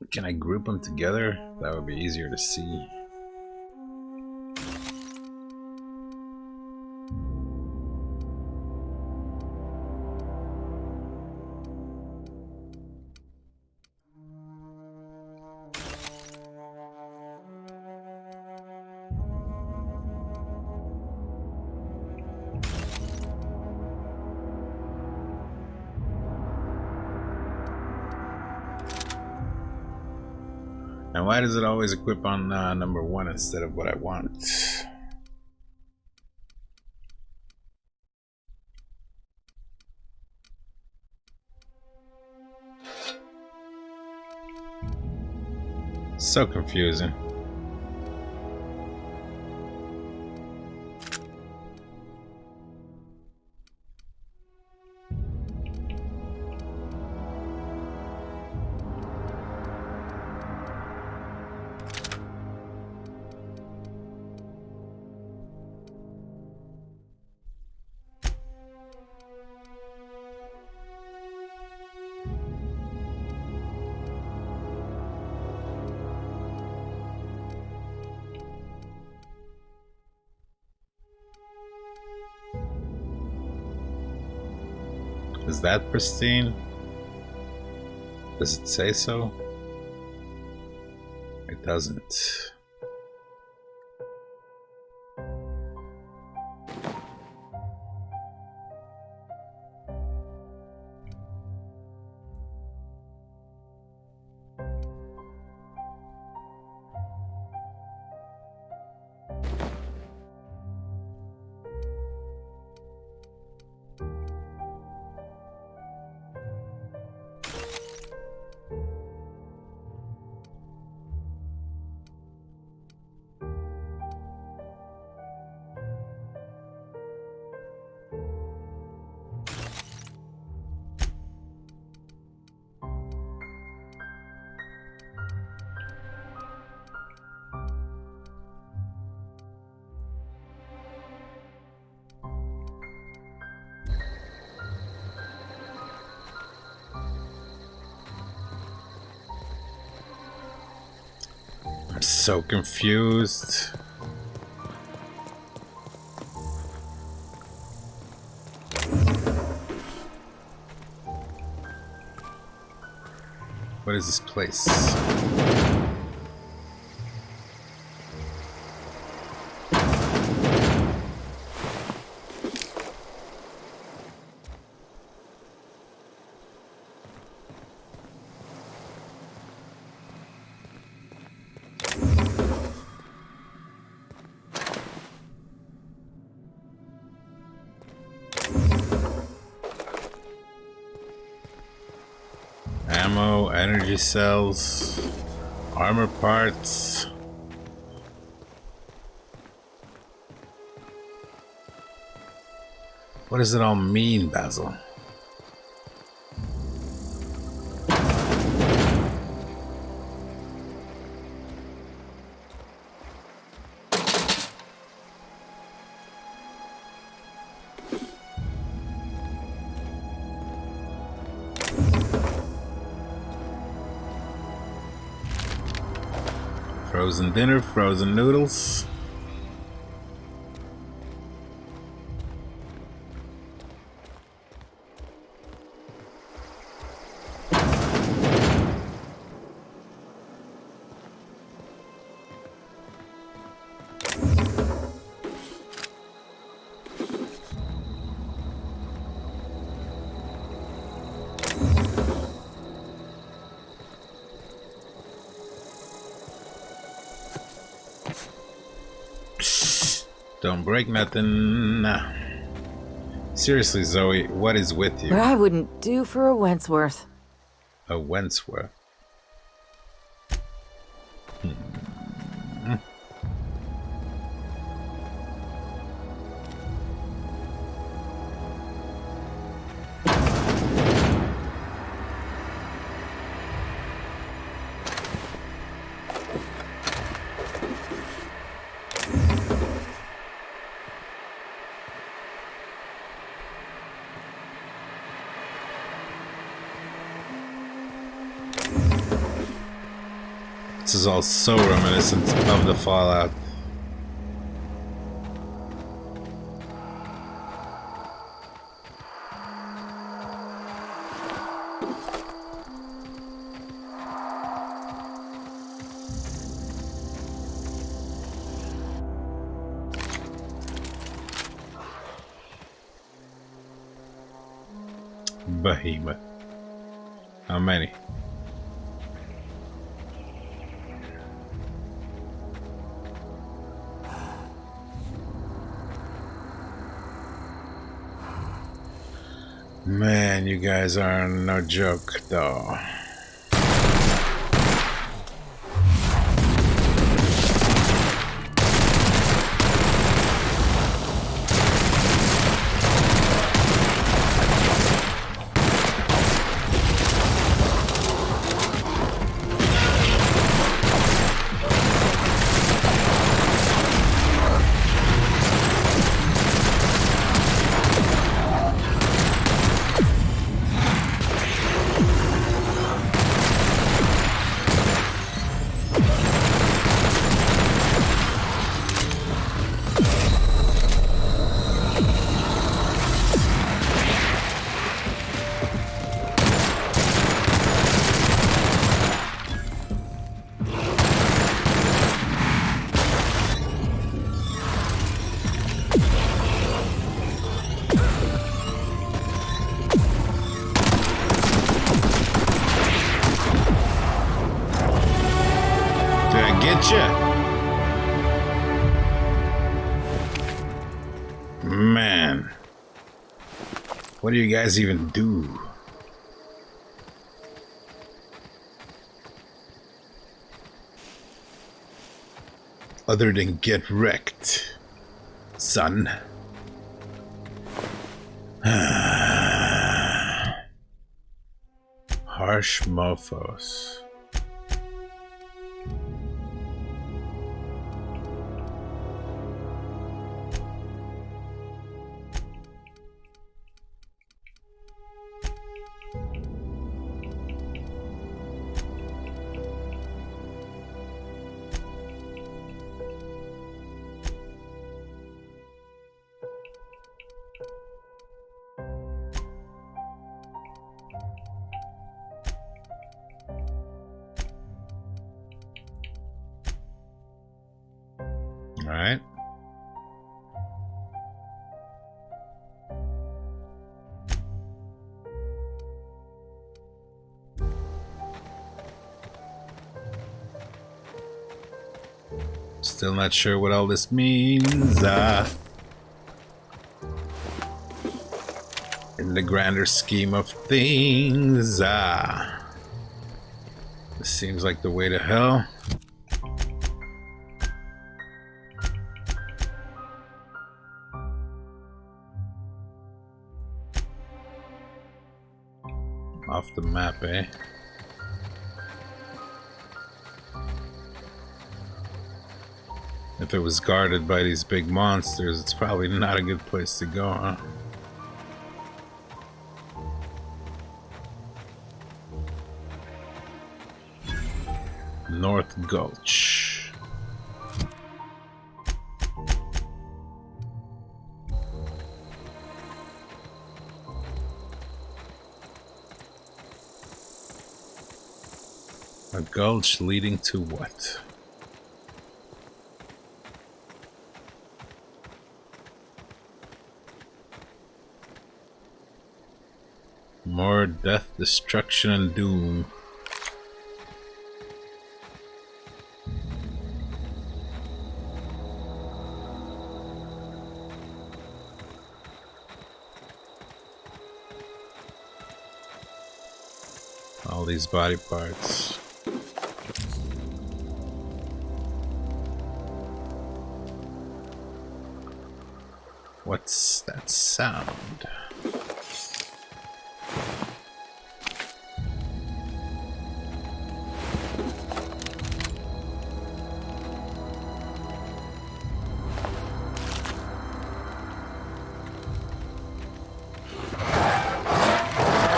Can I group them together? That would be easier to see. And why does it always equip on number 1 instead of what I want? So confusing. Is that pristine? Does it say so? It doesn't. I'm so confused. What is this place? Ammo, energy cells, armor parts. What does it all mean, Basil? Frozen dinner, frozen noodles. Don't break nothing. Nah. Seriously, Zoe, what is with you? But I wouldn't do for a Wentworth. A Wentworth. This is all so reminiscent of the Fallout. Behemoth. How many? Man, you guys are no joke, though. Man, what do you guys even do? Other than get wrecked, son. Harsh mofos. Alright. Still not sure what all this means. In the grander scheme of things, this seems like the way to hell. Off the map, eh? If it was guarded by these big monsters, it's probably not a good place to go, huh? North Gulch. A gulch leading to what? More death, destruction, and doom. All these body parts. What's that sound?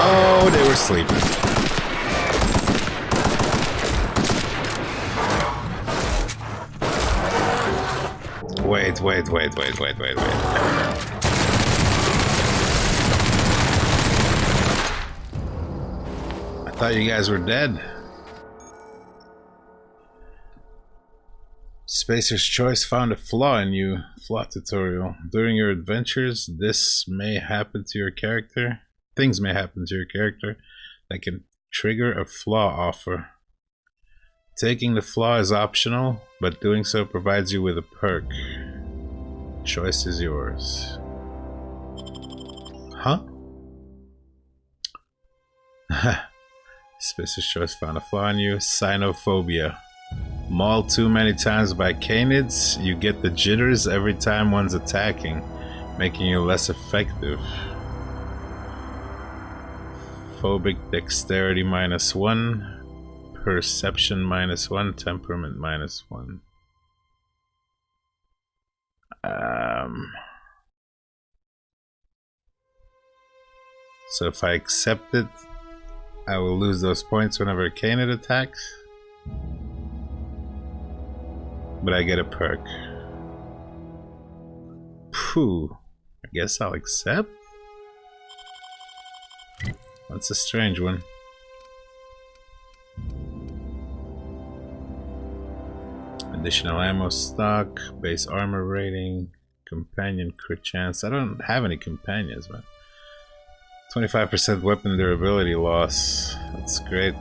Oh, they were sleeping. Wait. I thought you guys were dead. Spacer's Choice found a flaw in you. Flaw tutorial. During your adventures, this may happen to your character. Things may happen to your character that can trigger a flaw offer. Taking the flaw is optional, but doing so provides you with a perk. Choice is yours. Huh? Spacer's Choice found a flaw in you. Cynophobia. Mauled too many times by canids, you get the jitters every time one's attacking, making you less effective. Phobic dexterity -1, perception -1, temperament -1. So if I accept it, I will lose those points whenever a canid attacks. But I get a perk. Phew. I guess I'll accept. That's a strange one. Additional ammo stock, base armor rating, companion crit chance. I don't have any companions, man. 25% weapon durability loss. That's great.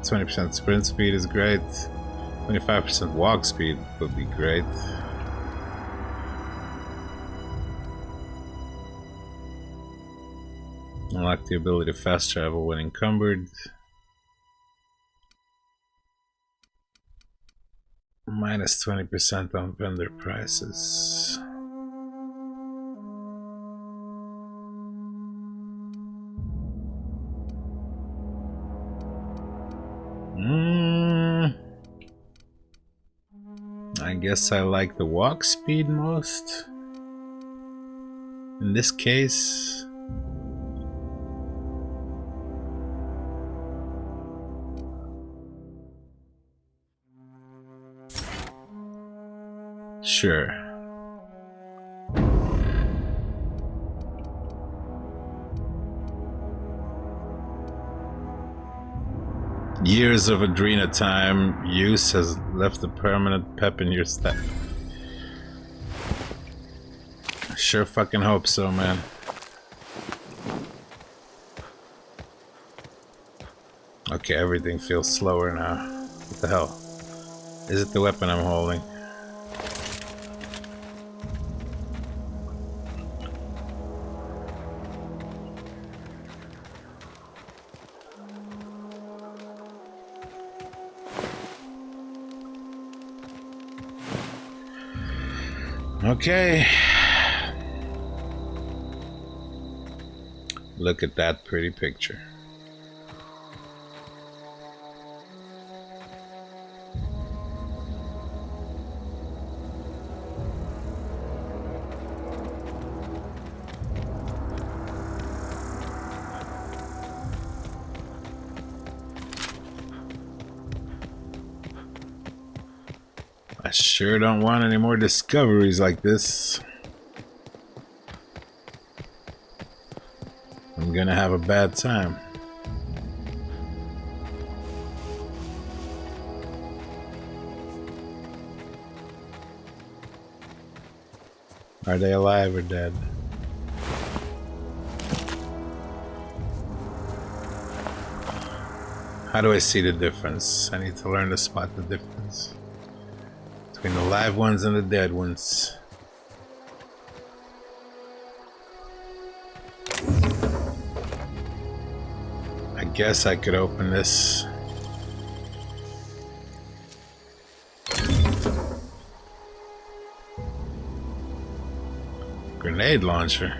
20% sprint speed is great. 25% walk speed would be great. Unlock the ability to fast travel when encumbered. Minus 20% on vendor prices. I guess I like the walk speed most. In this case. Sure. Years of Adrena time use has left a permanent pep in your step. I sure fucking hope so, man. Okay, everything feels slower now. What the hell? Is it the weapon I'm holding? Okay. Look at that pretty picture. I sure don't want any more discoveries like this. I'm gonna have a bad time. Are they alive or dead? How do I see the difference? I need to learn to spot the difference between the live ones and the dead ones. I guess I could open this. Grenade launcher.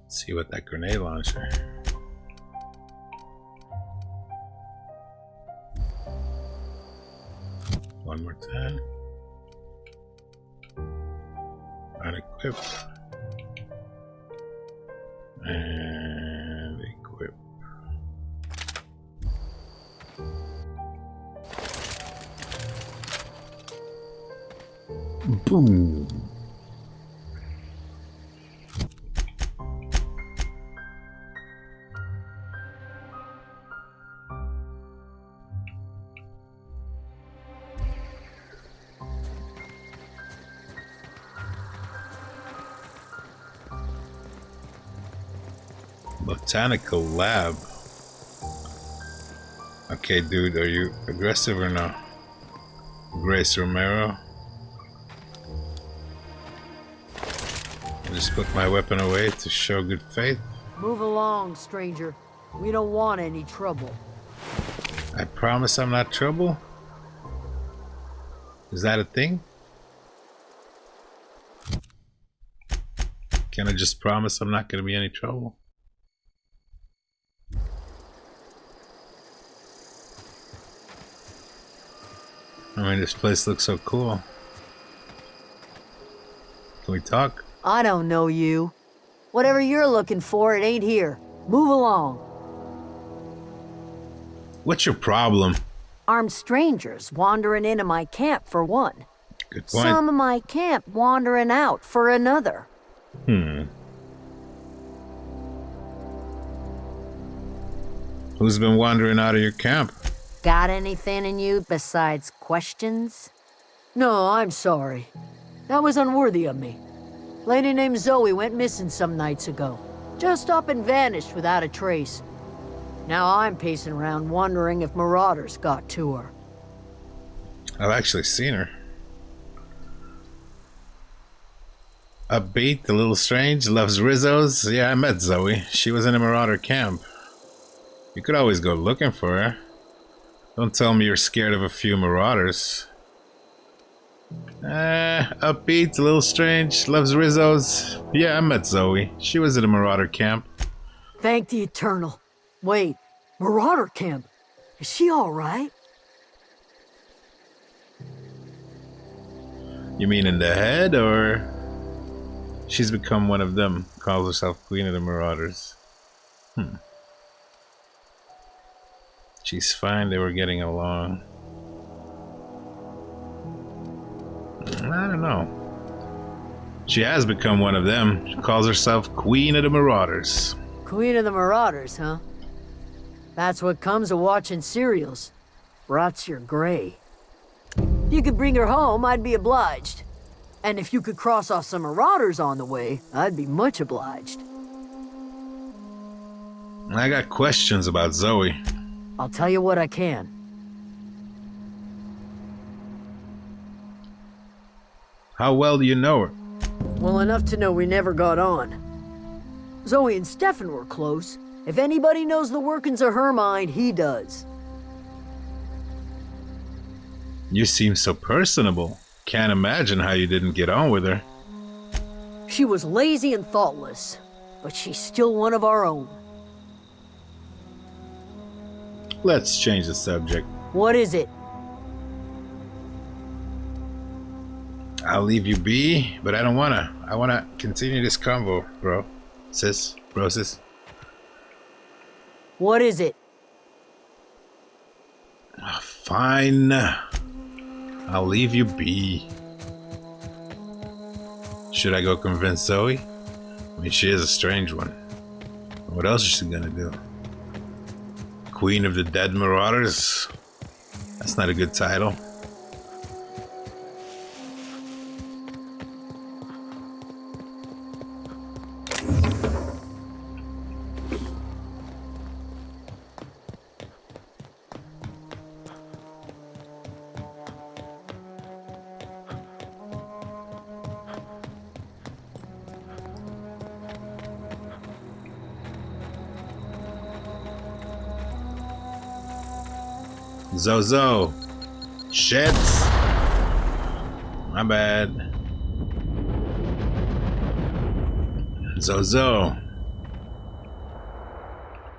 Let's see what that grenade launcher. One more time. Unequip. And equip. Boom. Botanical lab. Okay, dude, are you aggressive or no? Grace Romero. I just put my weapon away to show good faith. Move along, stranger. We don't want any trouble. I promise I'm not trouble? Is that a thing? Can I just promise I'm not gonna be any trouble? I mean, this place looks so cool. Can we talk? I don't know you. Whatever you're looking for, it ain't here. Move along. What's your problem? Armed strangers wandering into my camp for one. Good point. Some of my camp wandering out for another. Who's been wandering out of your camp? Got anything in you besides questions? No, I'm sorry. That was unworthy of me. Lady named Zoe went missing some nights ago. Just up and vanished without a trace. Now I'm pacing around wondering if marauders got to her. I've actually seen her. Upbeat, a little strange, loves Rizzos. Yeah, I met Zoe. She was in a marauder camp. You could always go looking for her. Don't tell me you're scared of a few marauders. Upbeat, a little strange, loves Rizzos. Yeah, I met Zoe. She was at a marauder camp. Thank the Eternal. Wait, marauder camp? Is she alright? You mean in the head, or... She's become one of them, calls herself Queen of the Marauders. She's fine, they were getting along. I don't know. She has become one of them. She calls herself Queen of the Marauders. Queen of the Marauders, huh? That's what comes of watching serials. Rots your gray. If you could bring her home, I'd be obliged. And if you could cross off some Marauders on the way, I'd be much obliged. I got questions about Zoe. I'll tell you what I can. How well do you know her? Well enough to know we never got on. Zoe and Stefan were close. If anybody knows the workings of her mind, he does. You seem so personable. Can't imagine how you didn't get on with her. She was lazy and thoughtless, but she's still one of our own. Let's change the subject. What is it? I'll leave you be, but I don't wanna. I wanna continue this convo, bro. Sis. Bro, sis. What is it? Fine. I'll leave you be. Should I go convince Zoe? I mean, she is a strange one. What else is she gonna do? Queen of the Dead Marauders? That's not a good title. Zozo. Shit. My bad. Zozo.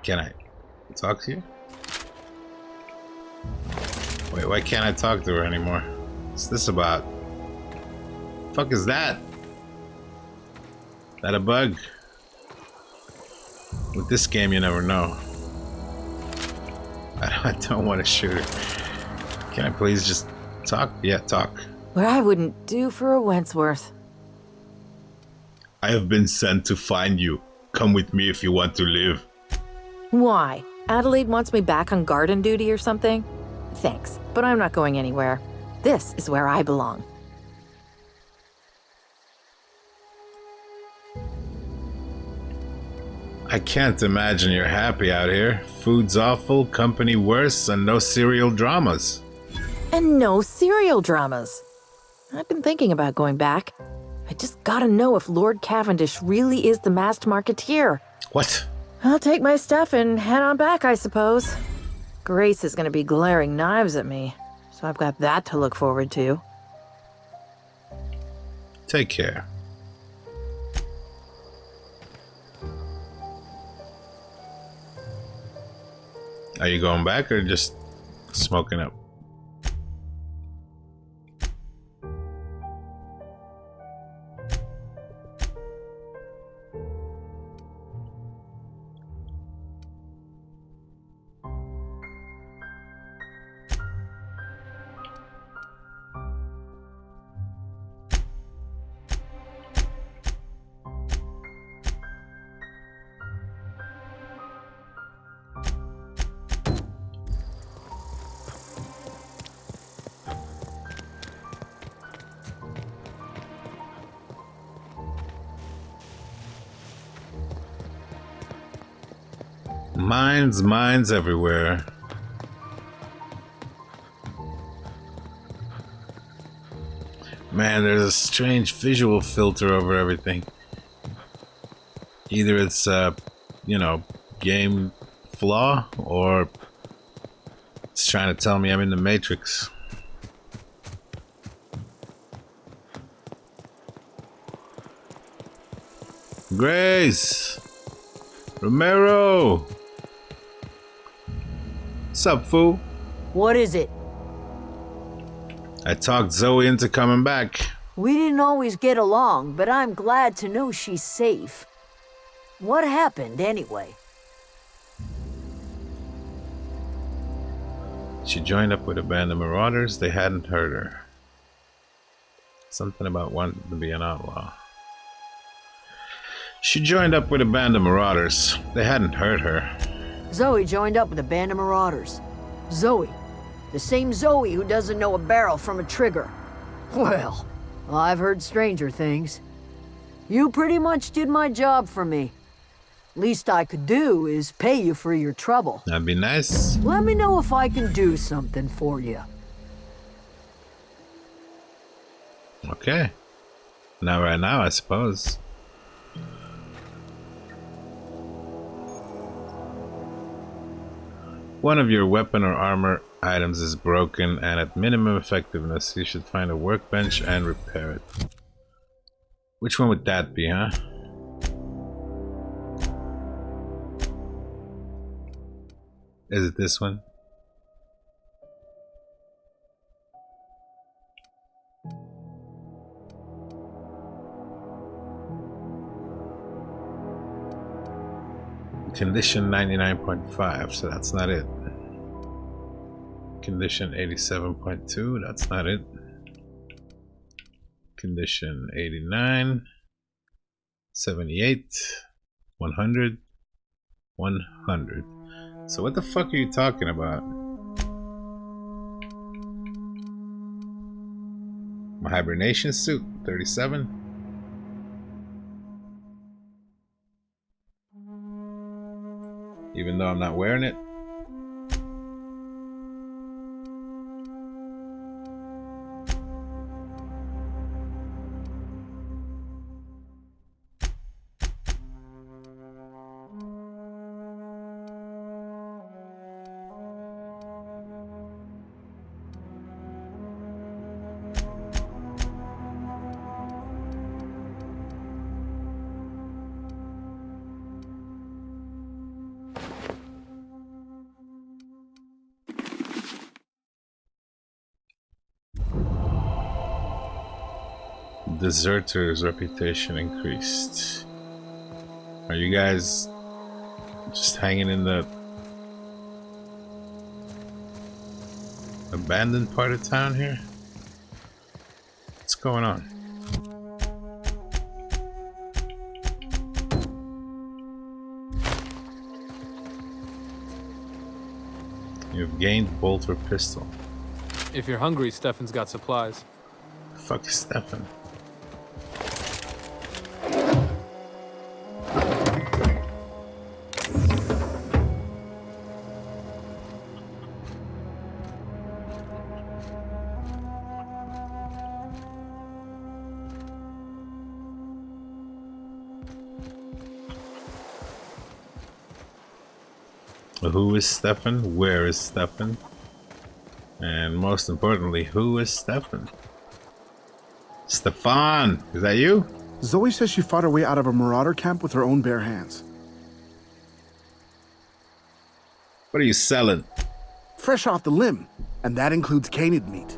Can I talk to you? Wait, why can't I talk to her anymore? What's this about? The fuck is that? That a bug? With this game, you never know. I don't want to shoot her. Can I please just talk? Yeah, talk. What I wouldn't do for a Wentworth. I have been sent to find you. Come with me if you want to live. Why? Adelaide wants me back on garden duty or something? Thanks, but I'm not going anywhere. This is where I belong. I can't imagine you're happy out here. Food's awful, company worse, and no serial dramas. And no serial dramas. I've been thinking about going back. I just gotta know if Lord Cavendish really is the masked marketeer. What? I'll take my stuff and head on back, I suppose. Grace is gonna be glaring knives at me, so I've got that to look forward to. Take care. Are you going back or just smoking up? Mines everywhere. Man, there's a strange visual filter over everything. Either it's game flaw, or it's trying to tell me I'm in the Matrix. Grace! Romero! What's up, fool? What is it? I talked Zoe into coming back. We didn't always get along, but I'm glad to know she's safe. What happened, anyway? She joined up with a band of marauders. They hadn't heard her. Something about wanting to be an outlaw. She joined up with a band of marauders. They hadn't hurt her. Zoe joined up with a band of marauders. Zoe. The same Zoe who doesn't know a barrel from a trigger. Well, I've heard stranger things. You pretty much did my job for me. Least I could do is pay you for your trouble. That'd be nice. Let me know if I can do something for you. Okay. Not right now, I suppose. One of your weapon or armor items is broken and at minimum effectiveness. You should find a workbench and repair it. Which one would that be, huh? Is it this one? Condition 99.5, so that's not it. Condition 87.2, that's not it. Condition 89, 78, 100, 100. So what the fuck are you talking about? My hibernation suit, 37. Even though I'm not wearing it. Deserter's reputation increased. Are you guys just hanging in the abandoned part of town here? What's going on? You've gained bolt or pistol. If you're hungry, Stefan's got supplies. Fuck is Stefan? Who is Stefan? Where is Stefan? And most importantly, who is Stefan? Stefan! Is that you? Zoe says she fought her way out of a marauder camp with her own bare hands. What are you selling? Fresh off the limb, and that includes canid meat.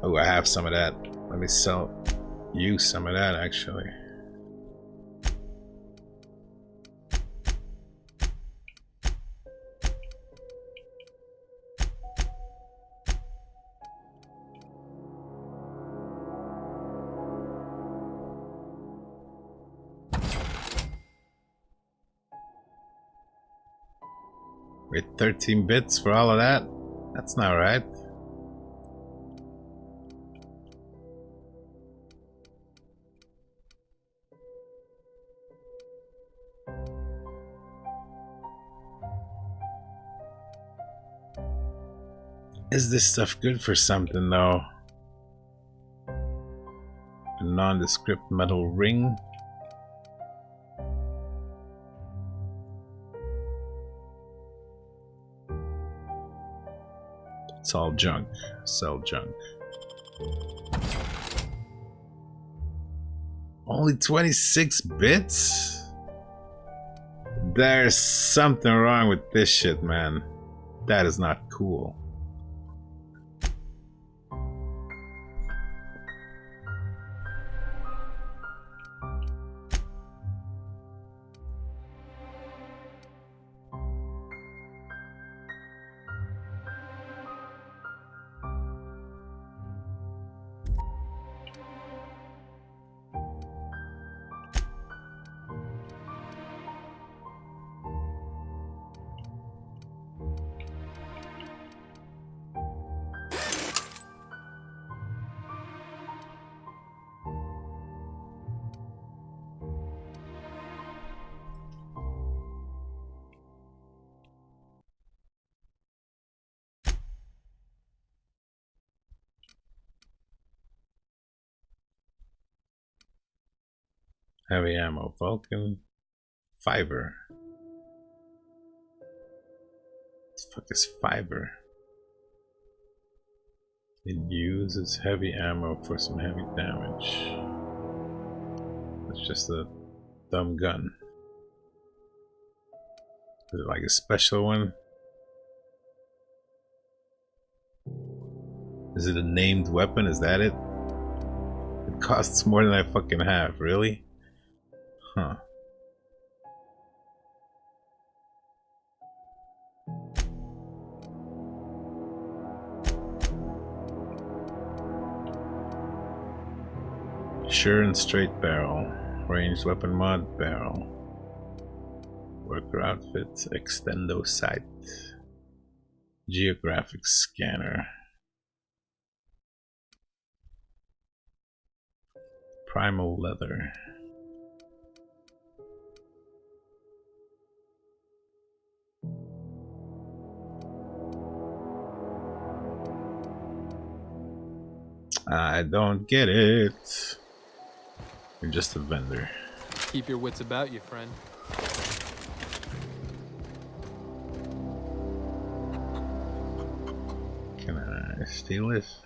Oh, I have some of that. Let me sell you some of that, actually. Wait, 13 bits for all of that? That's not right. Is this stuff good for something though? A nondescript metal ring? It's all junk. Sell junk. Only 26 bits? There's something wrong with this shit, man. That is not cool. Heavy ammo, Vulcan, fiber. What the fuck is fiber? It uses heavy ammo for some heavy damage. It's just a dumb gun. Is it like a special one? Is it a named weapon? Is that it? It costs more than I fucking have, really? Huh. Sure and straight barrel. Ranged weapon mod barrel. Worker outfit. Extendo sight. Geographic scanner. Primal leather. I don't get it. You're just a vendor. Keep your wits about you, friend. Can I steal this?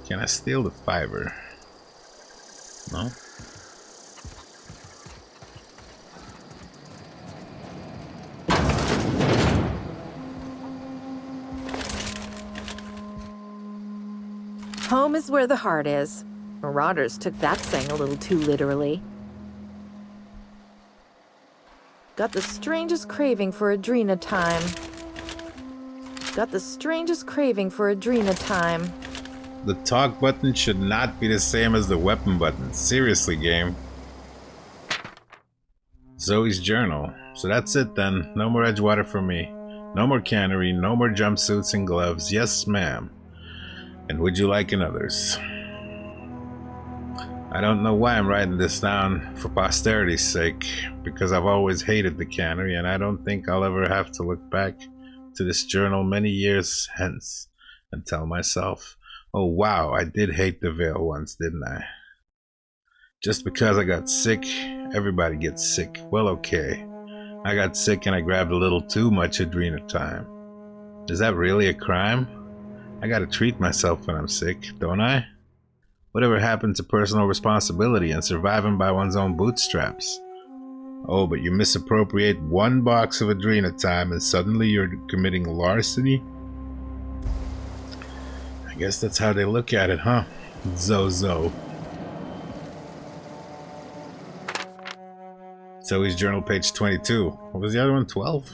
Can I steal the fiber? No? Home is where the heart is. Marauders took that saying a little too literally. Got the strangest craving for Adrena time. Got the strangest craving for Adrena time. The talk button should not be the same as the weapon button. Seriously, game. Zoe's journal. So that's it then. No more Edgewater for me. No more cannery. No more jumpsuits and gloves. Yes, ma'am. And would you like another's? I don't know why I'm writing this down for posterity's sake, because I've always hated the cannery, and I don't think I'll ever have to look back to this journal many years hence and tell myself, oh wow, I did hate the Veil once, didn't I? Just because I got sick, everybody gets sick. Well, okay. I got sick and I grabbed a little too much Adrena time. Is that really a crime? I gotta treat myself when I'm sick, don't I? Whatever happened to personal responsibility and surviving by one's own bootstraps? Oh, but you misappropriate one box of Adrena time and suddenly you're committing larceny? I guess that's how they look at it, huh? Zozo. Zoe's journal, page 22. What was the other one? 12?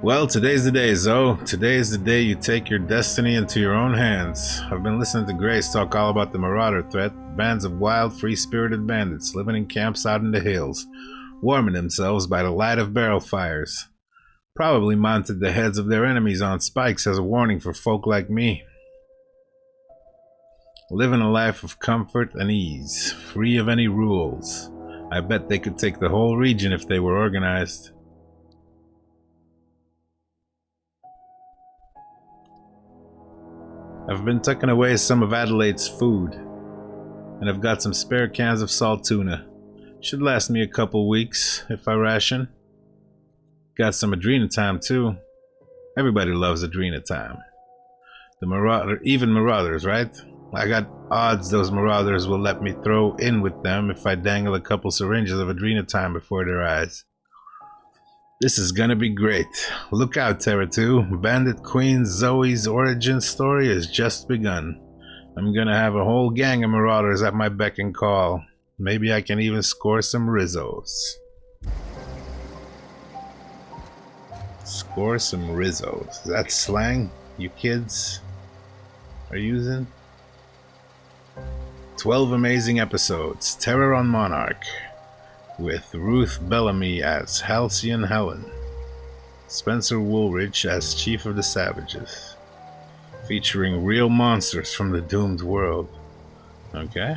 Well, today's the day, Zoe. Today is the day you take your destiny into your own hands. I've been listening to Grace talk all about the Marauder threat. Bands of wild, free-spirited bandits living in camps out in the hills, warming themselves by the light of barrel fires. Probably mounted the heads of their enemies on spikes as a warning for folk like me. Living a life of comfort and ease, free of any rules. I bet they could take the whole region if they were organized. I've been tucking away some of Adelaide's food, and I've got some spare cans of salt tuna. Should last me a couple weeks if I ration. Got some Adrena time too. Everybody loves Adrena time. The Marauder, even Marauders, right? I got odds those Marauders will let me throw in with them if I dangle a couple syringes of Adrena time before their eyes. This is gonna be great. Look out, Terra 2. Bandit Queen Zoe's origin story has just begun. I'm gonna have a whole gang of Marauders at my beck and call. Maybe I can even score some Rizzos. Score some Rizzos. Is that slang you kids are using? 12 amazing episodes. Terror on Monarch. With Ruth Bellamy as Halcyon Helen, Spencer Woolridge as Chief of the Savages, featuring real monsters from the doomed world. Okay.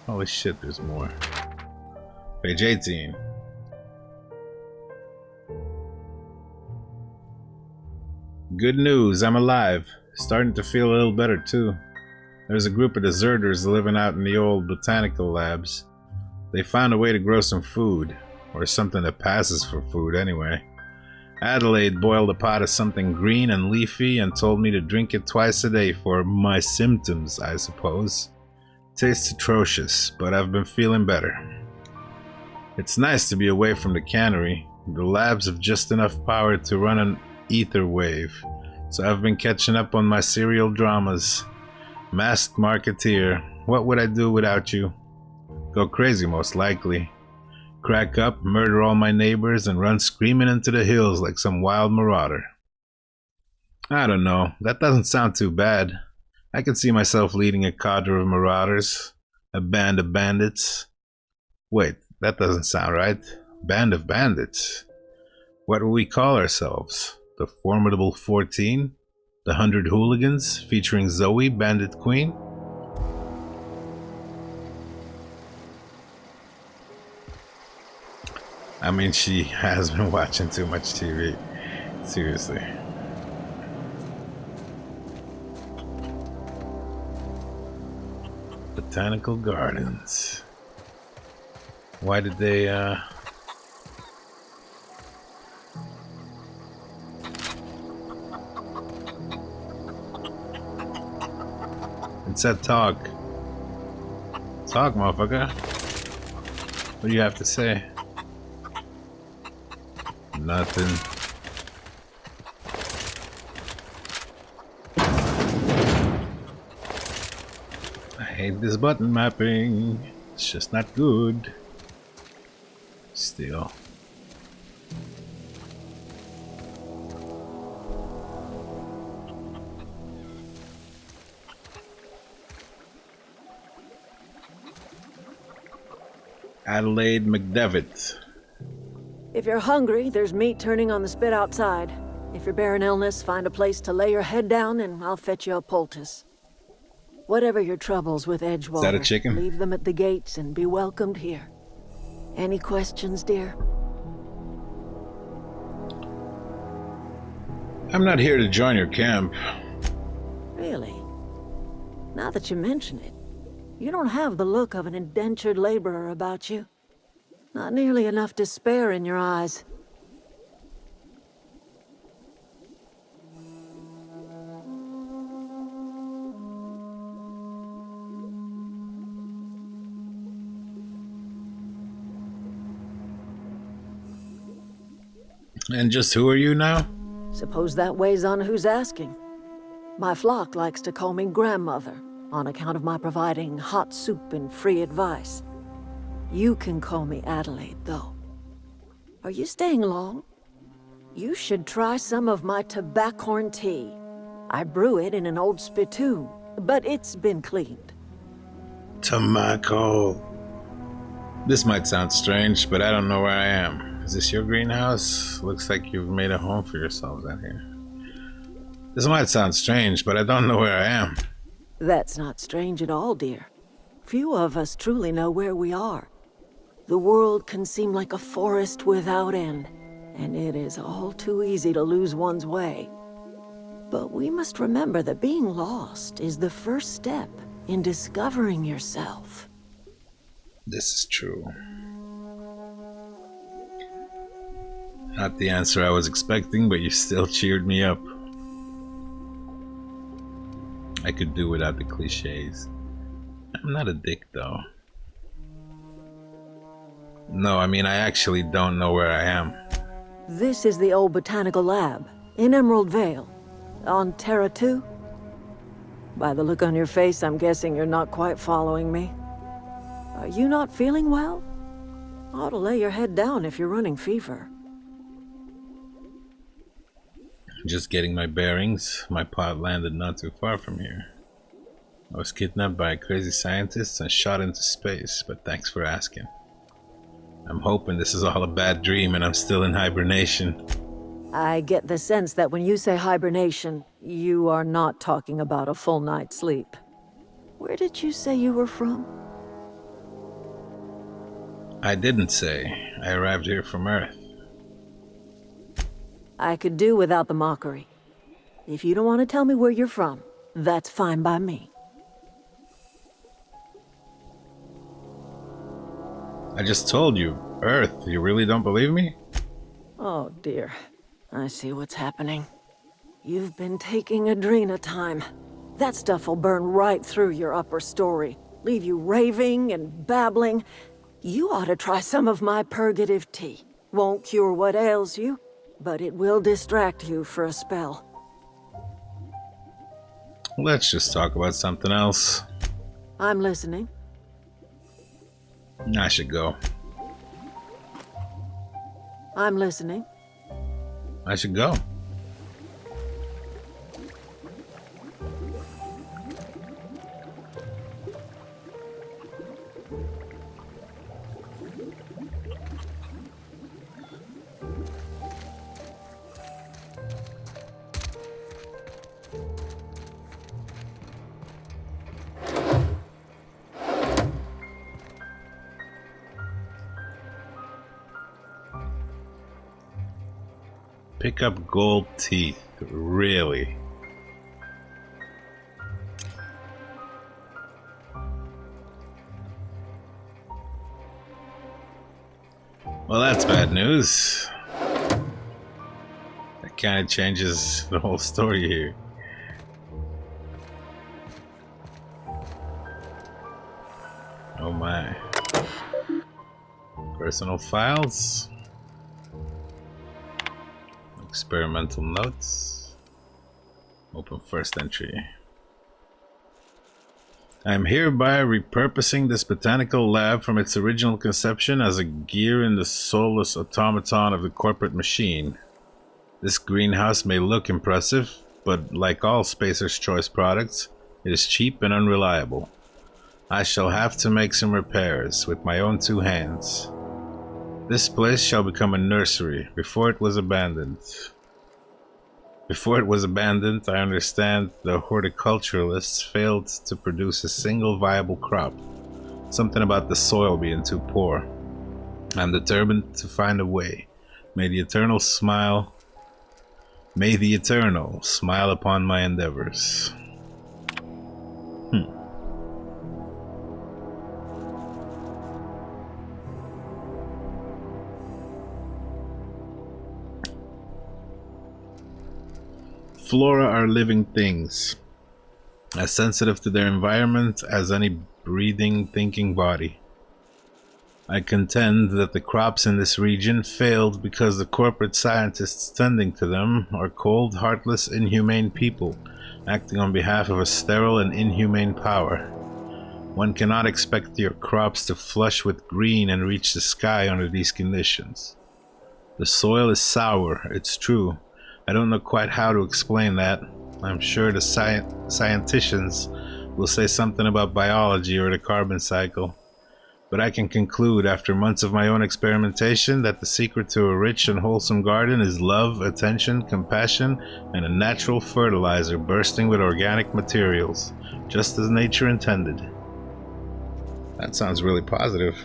Holy shit, there's more. Page 18. Good news, I'm alive. Starting to feel a little better too. There's a group of deserters living out in the old botanical labs. They found a way to grow some food, or something that passes for food anyway. Adelaide boiled a pot of something green and leafy and told me to drink it twice a day for my symptoms, I suppose. Tastes atrocious, but I've been feeling better. It's nice to be away from the cannery. The labs have just enough power to run an ether wave, so I've been catching up on my serial dramas. Masked Marketeer, what would I do without you? Go crazy, most likely. Crack up, murder all my neighbors, and run screaming into the hills like some wild marauder. I don't know, that doesn't sound too bad. I can see myself leading a cadre of marauders, a band of bandits. Wait, that doesn't sound right. Band of bandits? What will we call ourselves? The Formidable 14? The 100 Hooligans, featuring Zoe, Bandit Queen? I mean, she has been watching too much TV. Seriously. Botanical Gardens. Why did they, It said talk. Talk, motherfucker. What do you have to say? Nothing. I hate this button mapping. It's just not good. Still. Adelaide McDevitt. If you're hungry, there's meat turning on the spit outside. If you're bearing illness, find a place to lay your head down and I'll fetch you a poultice. Whatever your troubles with Edgewater, Is that a chicken? Leave them at the gates and be welcomed here. Any questions, dear? I'm not here to join your camp. Really? Now that you mention it, you don't have the look of an indentured laborer about you. Not nearly enough despair in your eyes. And just who are you now? Suppose that weighs on who's asking. My flock likes to call me grandmother, on account of my providing hot soup and free advice. You can call me Adelaide, though. Are you staying long? You should try some of my tobaccorn tea. I brew it in an old spittoon, but it's been cleaned. Tobacco. This might sound strange, but I don't know where I am. Is this your greenhouse? Looks like you've made a home for yourselves out here. This might sound strange, but I don't know where I am. That's not strange at all, dear. Few of us truly know where we are. The world can seem like a forest without end, and it is all too easy to lose one's way. But we must remember that being lost is the first step in discovering yourself. This is true. Not the answer I was expecting, but you still cheered me up. I could do without the cliches. I'm not a dick, though. No, I mean, I actually don't know where I am. This is the old botanical lab, in Emerald Vale, on Terra 2. By the look on your face, I'm guessing you're not quite following me. Are you not feeling well? Ought to lay your head down if you're running fever. Just getting my bearings. My pod landed not too far from here. I was kidnapped by a crazy scientist and shot into space, but thanks for asking. I'm hoping this is all a bad dream and I'm still in hibernation. I get the sense that when you say hibernation, you are not talking about a full night's sleep. Where did you say you were from? I didn't say. I arrived here from Earth. I could do without the mockery. If you don't want to tell me where you're from, that's fine by me. I just told you, Earth. You really don't believe me? Oh dear. I see what's happening. You've been taking Adrena time. That stuff will burn right through your upper story, leave you raving and babbling. You ought to try some of my purgative tea. Won't cure what ails you, but it will distract you for a spell. Let's just talk about something else. I'm listening. I should go. I'm listening. I should go. Pick up gold teeth. Really? Well, that's bad news. That kind of changes the whole story here. Oh my. Personal files. Experimental notes. Open first entry. I am hereby repurposing this botanical lab from its original conception as a gear in the soulless automaton of the corporate machine. This greenhouse may look impressive, but like all Spacer's Choice products, it is cheap and unreliable. I shall have to make some repairs with my own two hands. This place shall become a nursery before it was abandoned. Before it was abandoned, I understand the horticulturalists failed to produce a single viable crop. Something about the soil being too poor. I'm determined to find a way. May the Eternal smile upon my endeavors. Flora are living things, as sensitive to their environment as any breathing, thinking body. I contend that the crops in this region failed because the corporate scientists tending to them are cold, heartless, inhumane people, acting on behalf of a sterile and inhumane power. One cannot expect your crops to flush with green and reach the sky under these conditions. The soil is sour, it's true. I don't know quite how to explain that. I'm sure the scienticians will say something about biology or the carbon cycle. But I can conclude after months of my own experimentation that the secret to a rich and wholesome garden is love, attention, compassion, and a natural fertilizer bursting with organic materials, just as nature intended. That sounds really positive.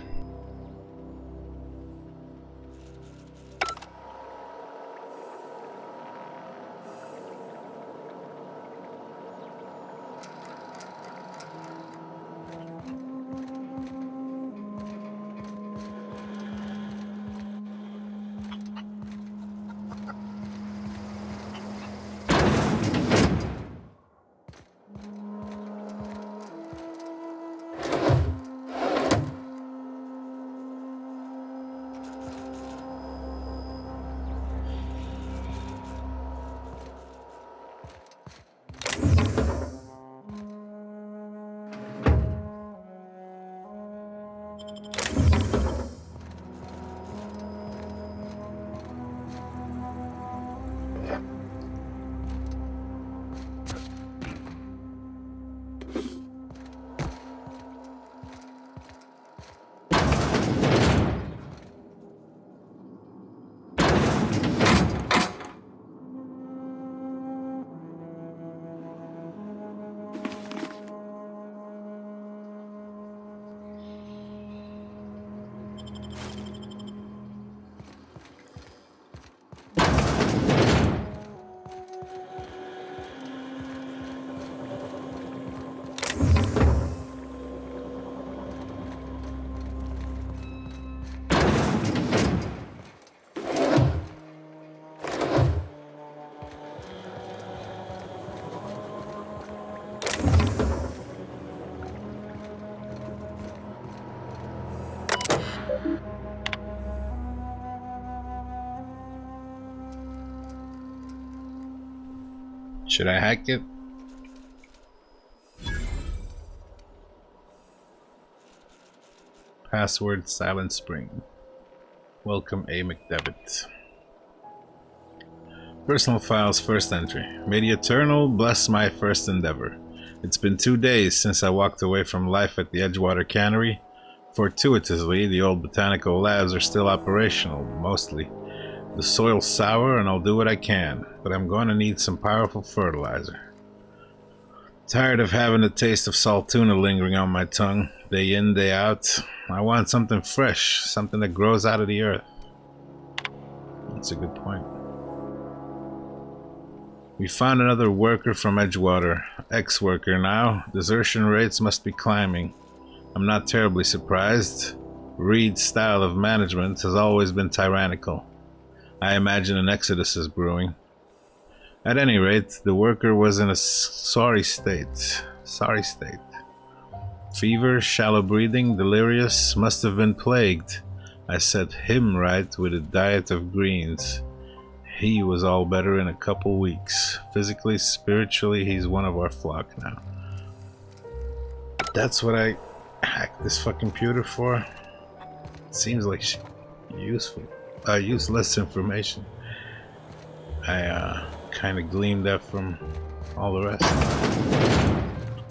Should I hack it? Password Silent Spring. Welcome A. McDevitt. Personal files, first entry. May the Eternal bless my first endeavor. It's been 2 days since I walked away from life at the Edgewater Cannery. Fortuitously, the old botanical labs are still operational, mostly. The soil's sour and I'll do what I can, but I'm going to need some powerful fertilizer. Tired of having the taste of salt tuna lingering on my tongue, day in, day out. I want something fresh, something that grows out of the earth. That's a good point. We found another worker from Edgewater, ex-worker now. Desertion rates must be climbing. I'm not terribly surprised. Reed's style of management has always been tyrannical. I imagine an exodus is brewing. At any rate, the worker was in a sorry state. Fever, shallow breathing, delirious, must have been plagued. I set him right with a diet of greens. He was all better in a couple weeks. Physically, spiritually, he's one of our flock now. That's what I hacked this fucking computer for. It seems like useless information. I kind of gleaned that from all the rest.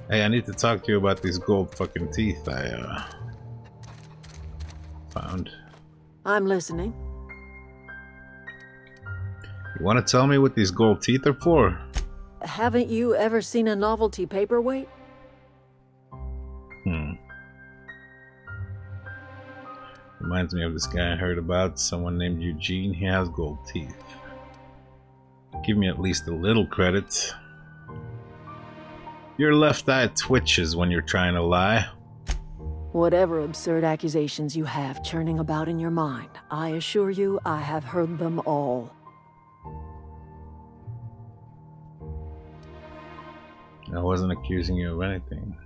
Hey, I need to talk to you about these gold fucking teeth I found. I'm listening. You want to tell me what these gold teeth are for? Haven't you ever seen a novelty paperweight? Reminds me of this guy I heard about, someone named Eugene. He has gold teeth. Give me at least a little credit. Your left eye twitches when you're trying to lie. Whatever absurd accusations you have churning about in your mind, I assure you I have heard them all. I wasn't accusing you of anything.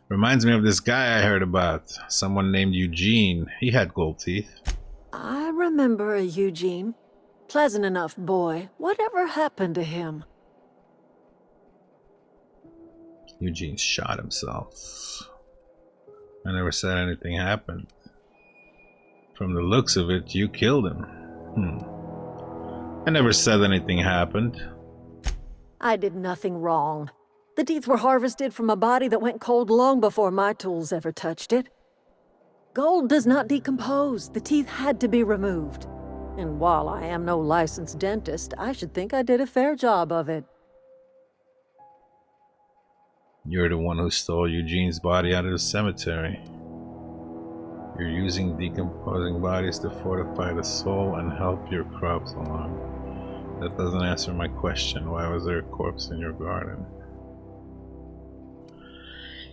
Reminds me of this guy I heard about. Someone named Eugene. He had gold teeth. I remember a Eugene. Pleasant enough boy. Whatever happened to him? Eugene shot himself. I never said anything happened. From the looks of it, you killed him. I never said anything happened. I did nothing wrong. The teeth were harvested from a body that went cold long before my tools ever touched it. Gold does not decompose. The teeth had to be removed. And while I am no licensed dentist, I should think I did a fair job of it. You're the one who stole Eugene's body out of the cemetery. You're using decomposing bodies to fortify the soul and help your crops along. That doesn't answer my question. Why was there a corpse in your garden?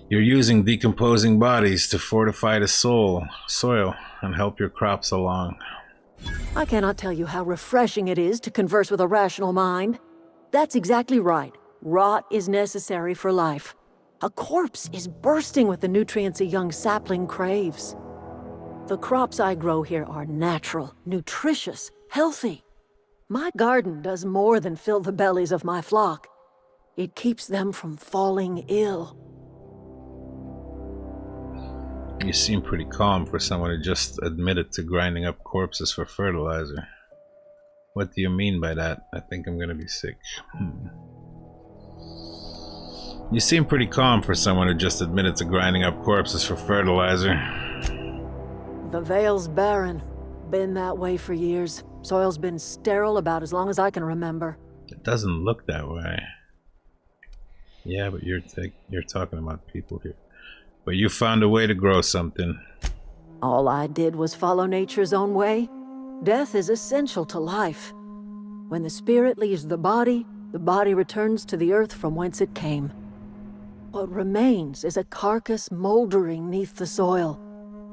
You're using decomposing bodies to fortify the soil, and help your crops along. I cannot tell you how refreshing it is to converse with a rational mind. That's exactly right. Rot is necessary for life. A corpse is bursting with the nutrients a young sapling craves. The crops I grow here are natural, nutritious, healthy. My garden does more than fill the bellies of my flock. It keeps them from falling ill. You seem pretty calm for someone who just admitted to grinding up corpses for fertilizer. What do you mean by that? I think I'm gonna be sick. You seem pretty calm for someone who just admitted to grinding up corpses for fertilizer. The Vale's barren. Been that way for years. Soil's been sterile about as long as I can remember. It doesn't look that way. Yeah, but you're talking about people here. But you found a way to grow something. All I did was follow nature's own way. Death is essential to life. When the spirit leaves the body returns to the earth from whence it came. What remains is a carcass moldering neath the soil.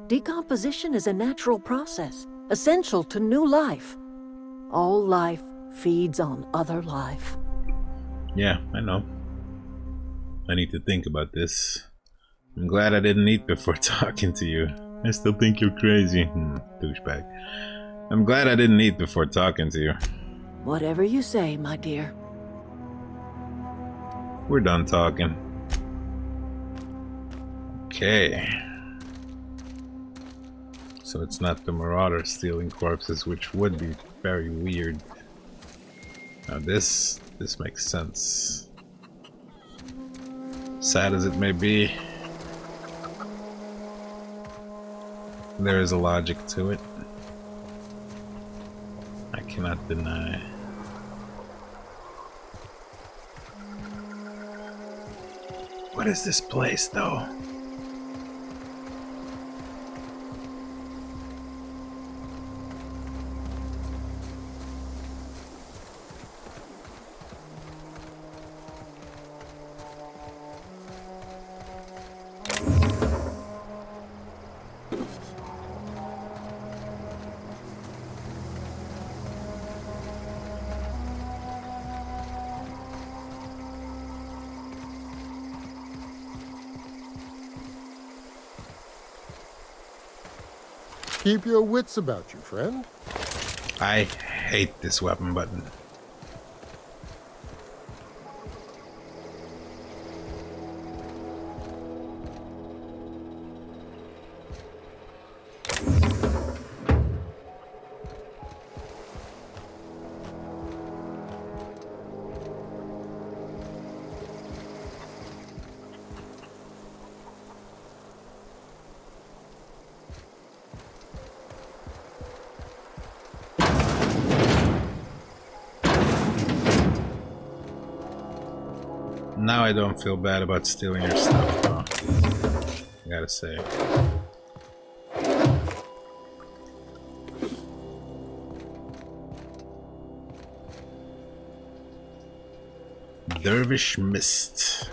Decomposition is a natural process, essential to new life. All life feeds on other life. Yeah, I know. I need to think about this. I'm glad I didn't eat before talking to you. I still think you're crazy. Douchebag. I'm glad I didn't eat before talking to you. Whatever you say, my dear. We're done talking. Okay. So it's not the Marauder stealing corpses, which would be very weird. Now this makes sense. Sad as it may be, there is a logic to it. I cannot deny. What is this place, though? Keep your wits about you, friend. I hate this weapon button. Now I don't feel bad about stealing your stuff, though. I gotta say. Dervish Mist.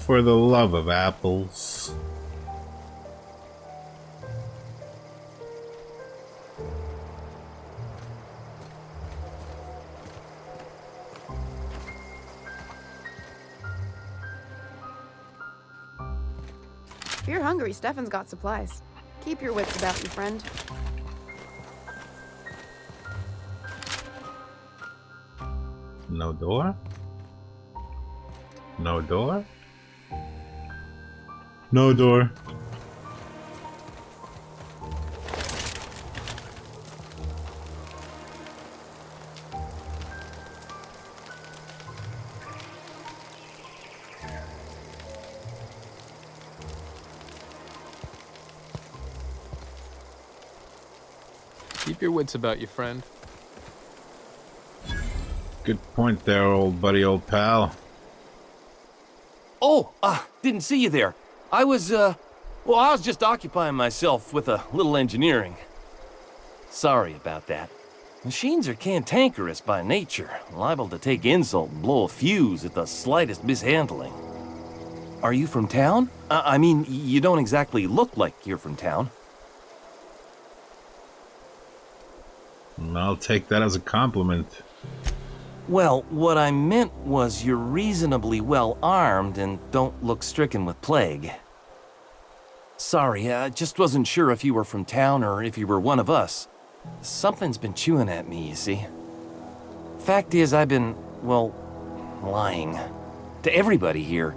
For the love of apples. If you're hungry, Stefan's got supplies. Keep your wits about you, friend. No door? No door? No door. Keep your wits about you, friend. Good point there, old buddy, old pal. Oh, didn't see you there. I was just occupying myself with a little engineering. Sorry about that. Machines are cantankerous by nature, liable to take insult and blow a fuse at the slightest mishandling. Are you from town? I mean, you don't exactly look like you're from town. I'll take that as a compliment. Well, what I meant was you're reasonably well armed and don't look stricken with plague. Sorry, I just wasn't sure if you were from town or if you were one of us. Something's been chewing at me, you see. Fact is, I've been, well, lying. To everybody here.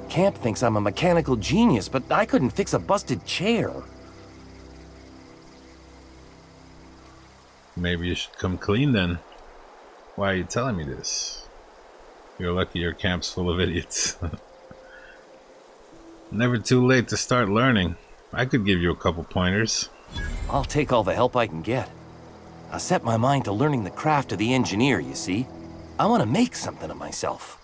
Camp thinks I'm a mechanical genius, but I couldn't fix a busted chair. Maybe you should come clean then. Why are you telling me this? You're lucky your camp's full of idiots. Never too late to start learning. I could give you a couple pointers. I'll take all the help I can get. I set my mind to learning the craft of the engineer, you see. I want to make something of myself.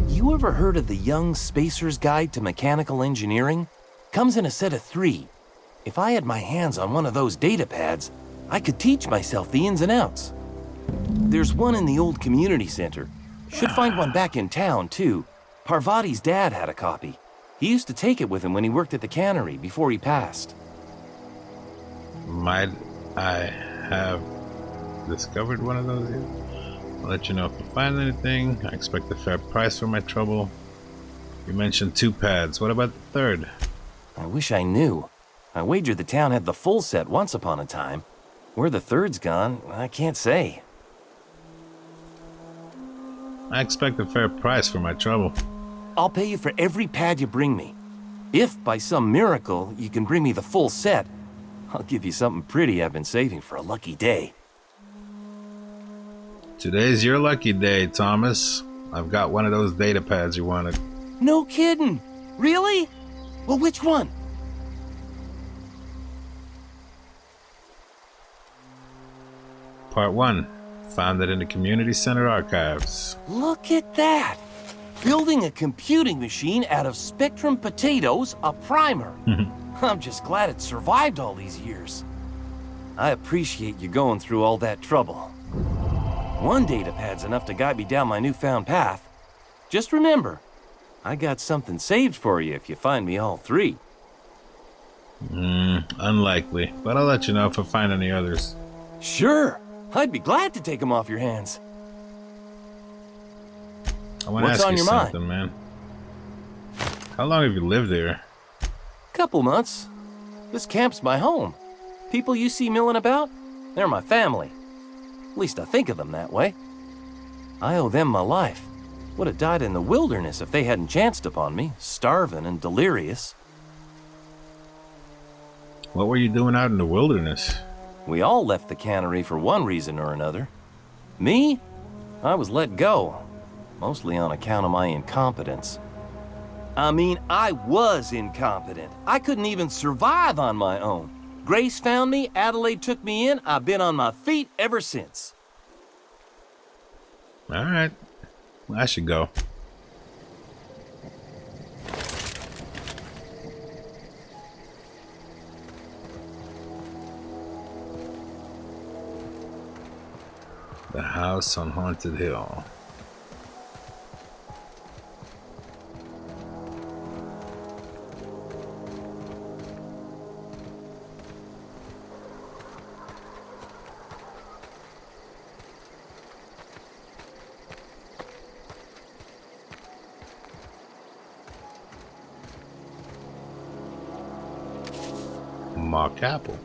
You ever heard of the Young Spacer's Guide to Mechanical Engineering? Comes in a set of 3. If I had my hands on one of those data pads, I could teach myself the ins and outs. There's one in the old community center. Should find one back in town, too. Parvati's dad had a copy. He used to take it with him when he worked at the cannery before he passed. Might I have discovered one of those yet? I'll let you know if I find anything. I expect a fair price for my trouble. You mentioned 2 pads. What about the third? I wish I knew. I wagered the town had the full set once upon a time. Where the third's gone, I can't say. I expect a fair price for my trouble. I'll pay you for every pad you bring me. If, by some miracle, you can bring me the full set, I'll give you something pretty I've been saving for a lucky day. Today's your lucky day, Thomas. I've got one of those data pads you wanted. No kidding! Really? Well, which one? Part 1. Found it in the community center archives. Look at that! Building a computing machine out of Spectrum potatoes, a primer. I'm just glad it survived all these years. I appreciate you going through all that trouble. One datapad's enough to guide me down my newfound path. Just remember, I got something saved for you if you find me all 3. Unlikely, but I'll let you know if I find any others. Sure, I'd be glad to take them off your hands. I want to ask you something, man. How long have you lived here? Couple months. This camp's my home. People you see milling about, they're my family. At least I think of them that way. I owe them my life. Would have died in the wilderness if they hadn't chanced upon me, starving and delirious. What were you doing out in the wilderness? We all left the cannery for one reason or another. Me? I was let go. Mostly on account of my incompetence. I mean, I was incompetent. I couldn't even survive on my own. Grace found me, Adelaide took me in, I've been on my feet ever since. Alright. I should go. The house on Haunted Hill. Mark Apple.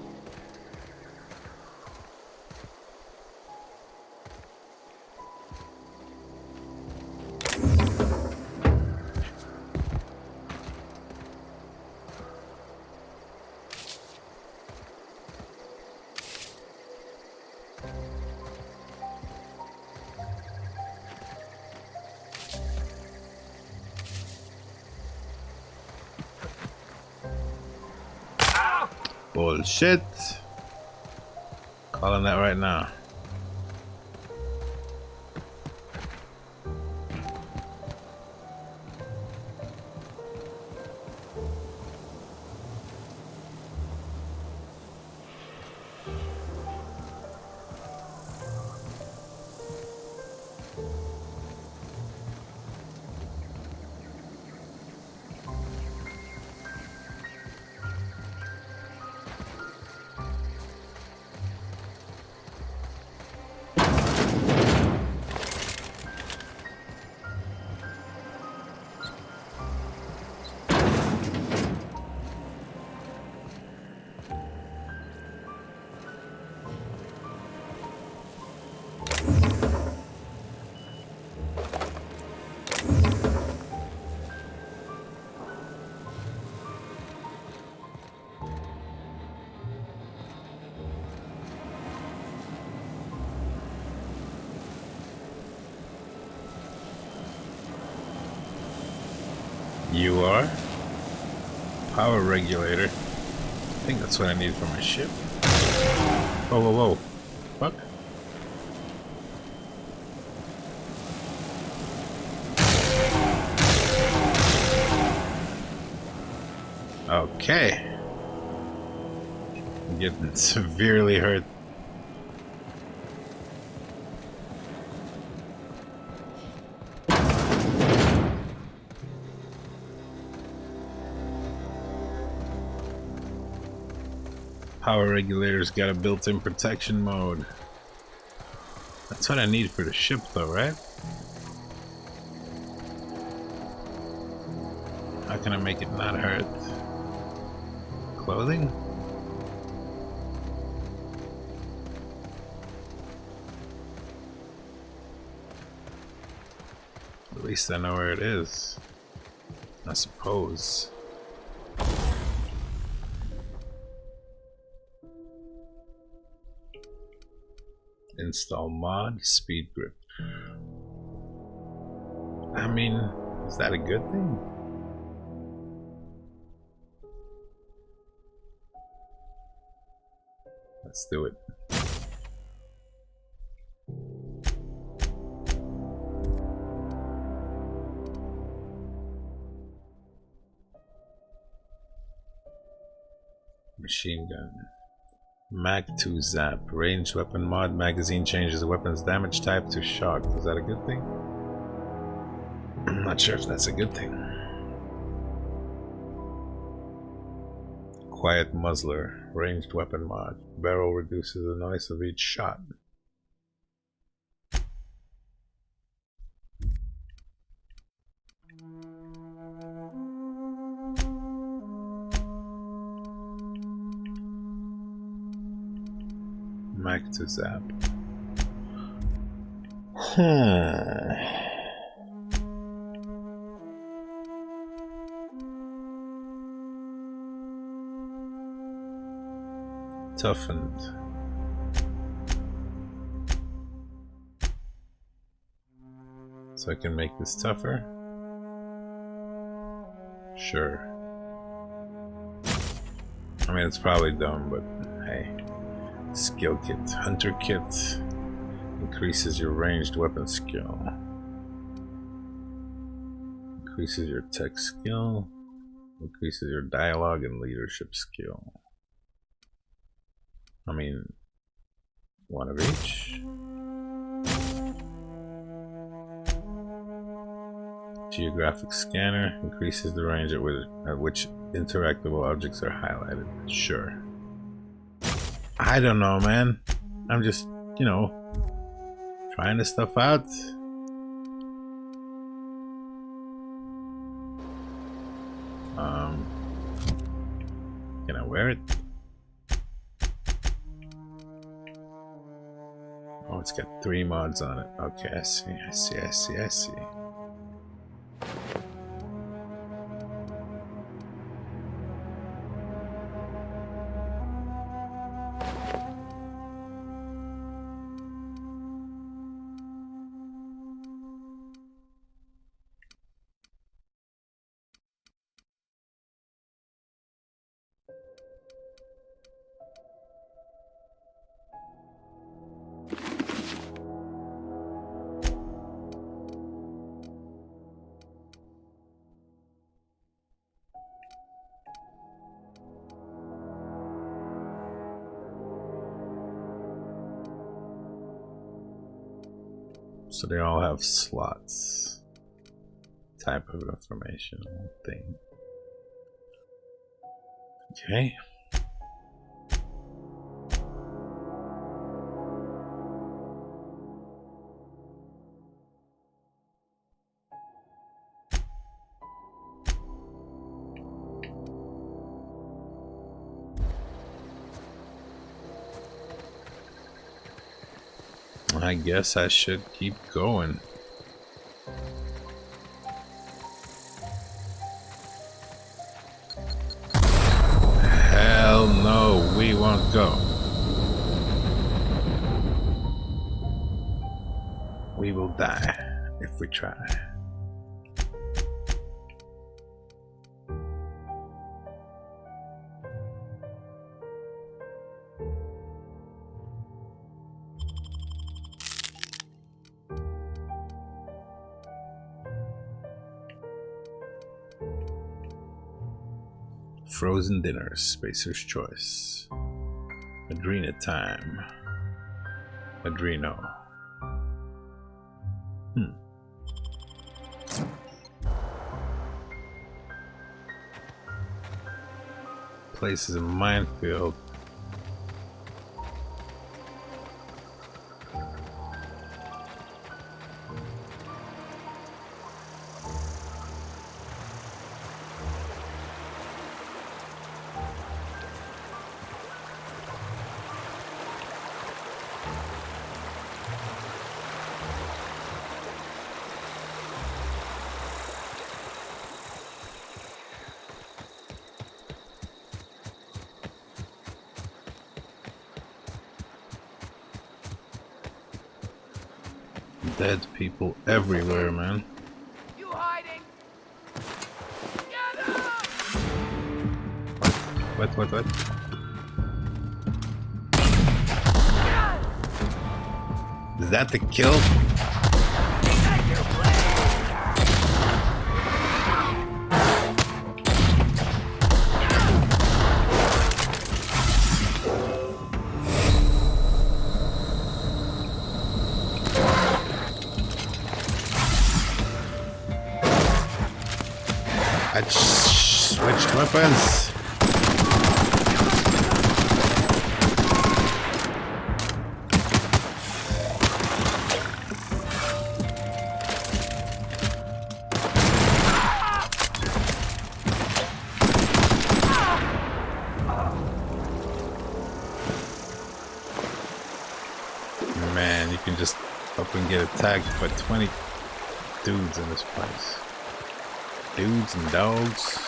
Bullshit. Calling that right now. You are? Power regulator. I think that's what I need for my ship. Whoa, whoa, whoa. Fuck. Okay. I'm getting severely hurt. Power regulator's got a built-in protection mode. That's what I need for the ship though, right? How can I make it not hurt? Clothing? At least I know where it is, I suppose. Install mod, speed grip. I mean, is that a good thing? Let's do it. Machine gun. Mag 2 zap. Ranged weapon mod. Magazine changes the weapon's damage type to shock. Is that a good thing? I'm not sure if that's a good thing. Quiet muzzler. Ranged weapon mod. Barrel reduces the noise of each shot. Mag to zap. Toughened. So I can make this tougher? Sure. I mean, it's probably dumb, but hey. Skill kit. Hunter kit increases your ranged weapon skill. Increases your tech skill. Increases your dialogue and leadership skill. I mean, one of each. Geographic scanner increases the range at which interactable objects are highlighted. Sure. I don't know, man. I'm just, you know, trying this stuff out. Can I wear it? Oh, it's got 3 mods on it. Okay, I see. So they all have slots. Type of informational thing. Okay. I guess I should keep going. Hell no, we won't go. We will die if we try. Frozen dinners, Spacer's choice. Adrena time. Adreno. Place is a minefield. Dead people everywhere, man. You hiding? What? Is that the kill? I switched weapons. Man, you can just up and get attacked by 20 dudes in this place. Dudes and dogs.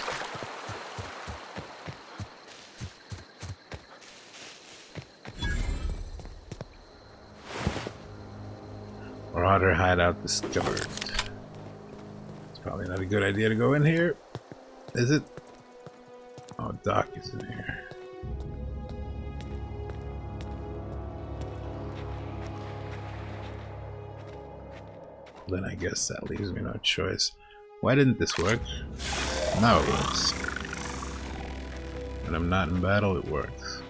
Marauder hideout discovered. It's probably not a good idea to go in here, is it? Oh, Doc is in here. Then I guess that leaves me no choice. Why didn't this work? Now it works. When I'm not in battle, it works.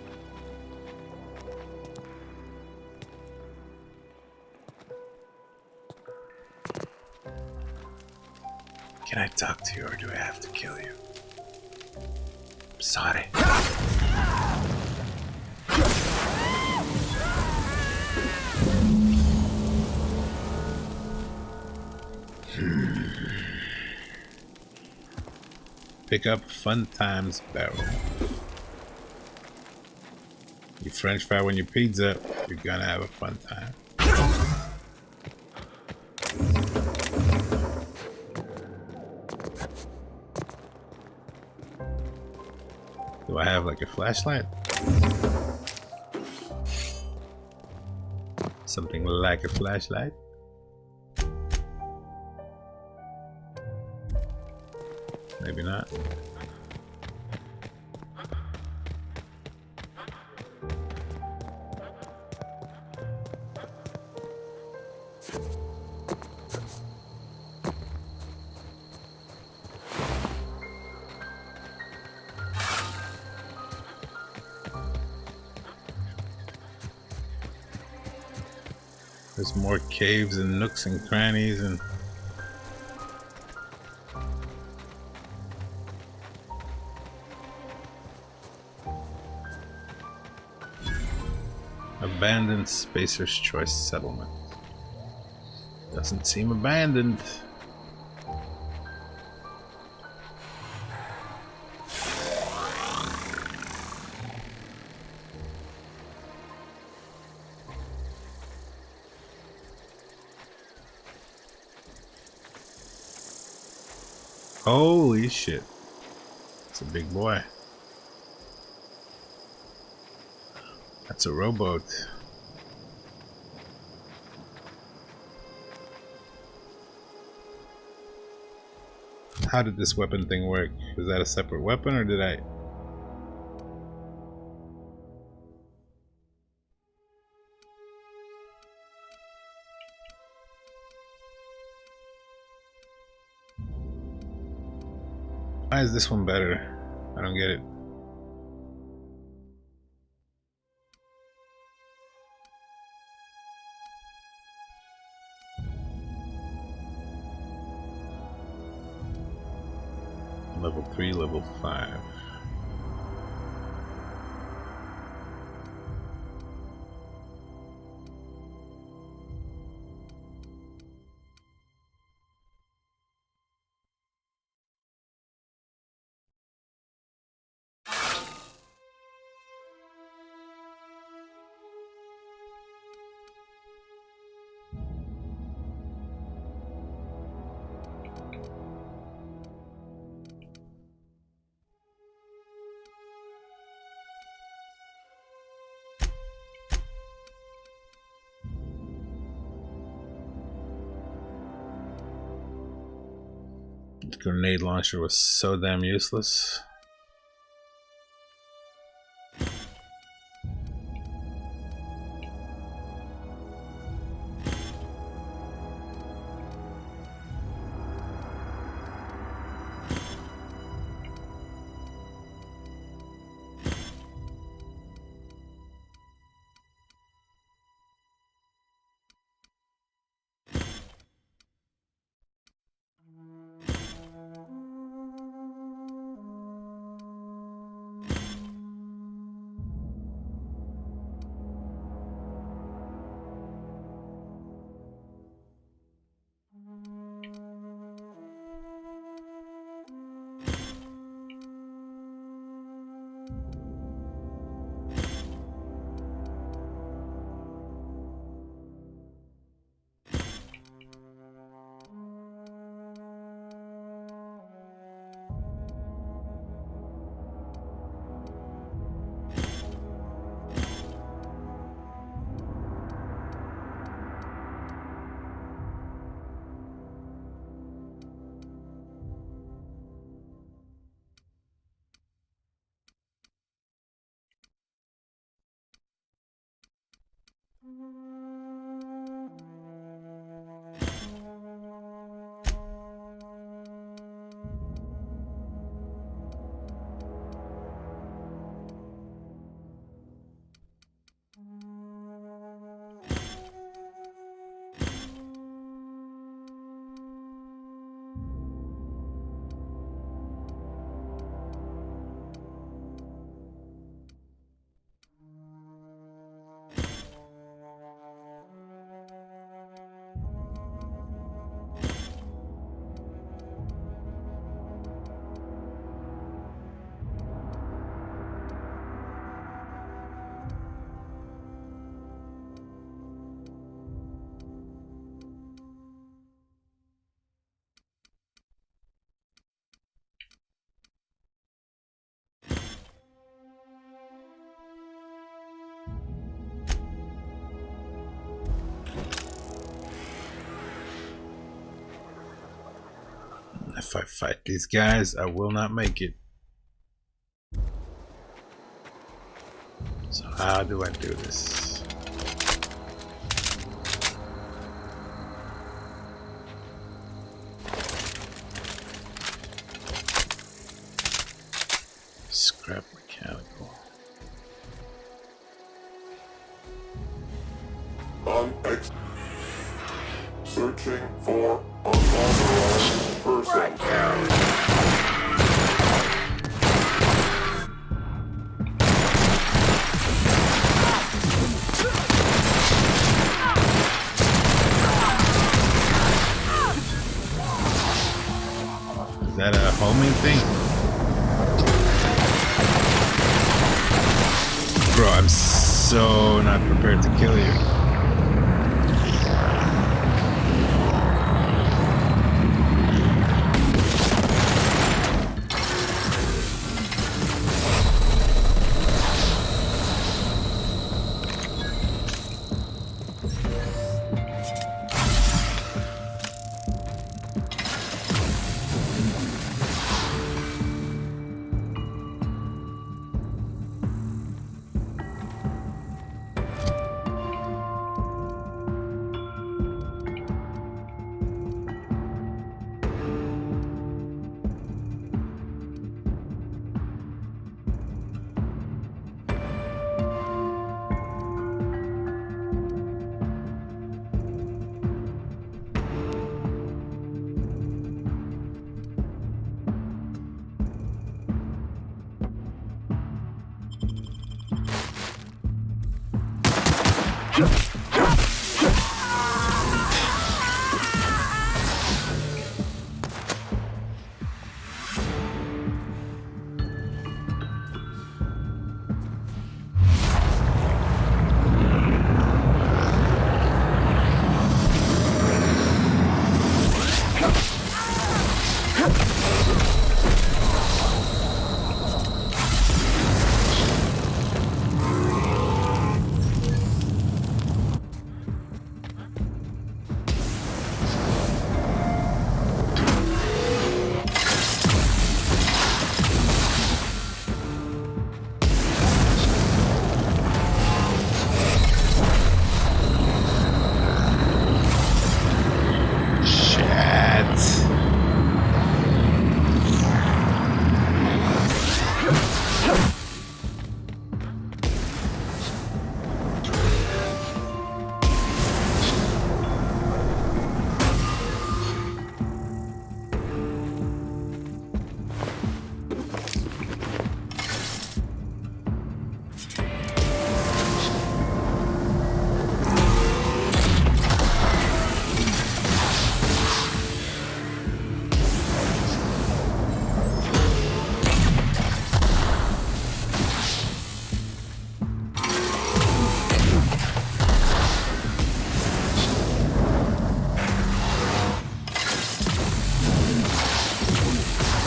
Can I talk to you or do I have to kill you? I'm sorry. Pick up Fun Times barrel. You French fry when you pizza, you're gonna have a fun time. Do I have like a flashlight? Something like a flashlight? Maybe not. There's more caves and nooks and crannies and abandoned Spacer's Choice settlement. Doesn't seem abandoned. Holy shit. It's a big boy. That's a rowboat. How did this weapon thing work? Was that a separate weapon or did I... Why is this one better? I don't get it. Level 3, level 5. The grenade launcher was so damn useless. If I fight these guys, I will not make it. So how do I do this? Scrap mechanical. Searching for unauthorized person. Is that a homing thing? Bro, I'm so not prepared to kill you.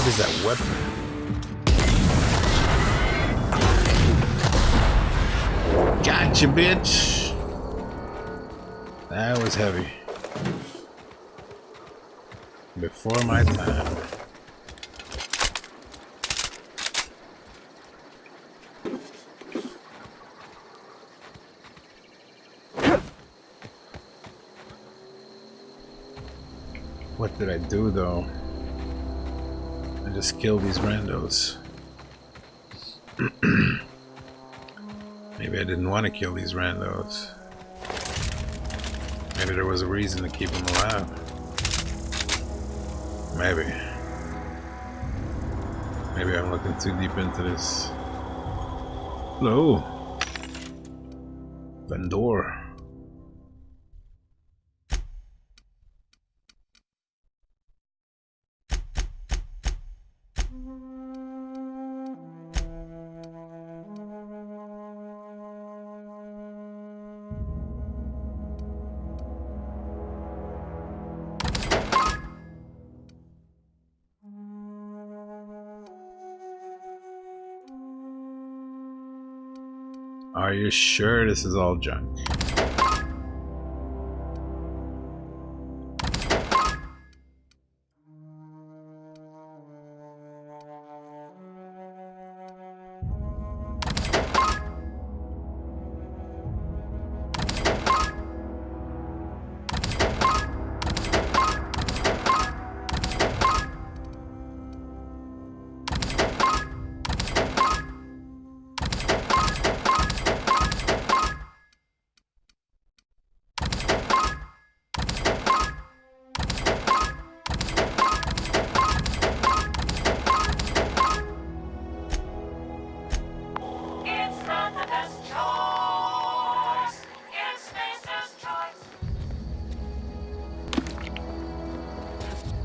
What is that weapon? Gotcha, bitch! That was heavy. Before my time. What did I do though? I just killed these randos. Maybe I didn't want to kill these randos. Maybe there was a reason to keep them alive. Maybe. Maybe I'm looking too deep into this. Hello. Vendor. Are you sure this is all junk?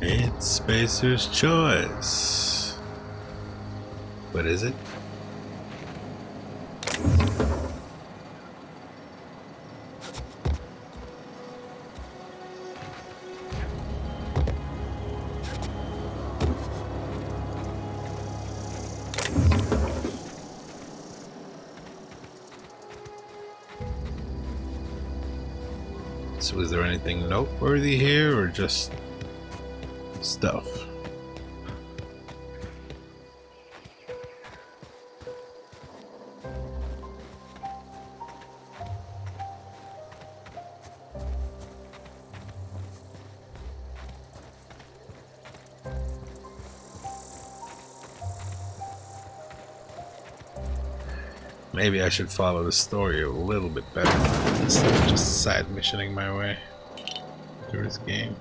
It's Spacer's choice. But is it? So is there anything noteworthy here or just stuff? Maybe I should follow the story a little bit better instead of just side missioning my way through this game.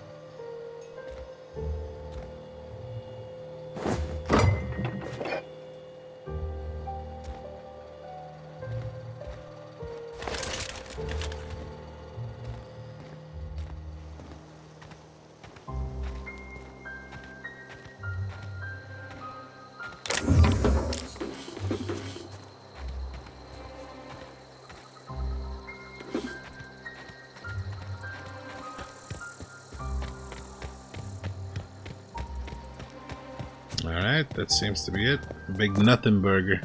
Alright, that seems to be it. Big nothing burger.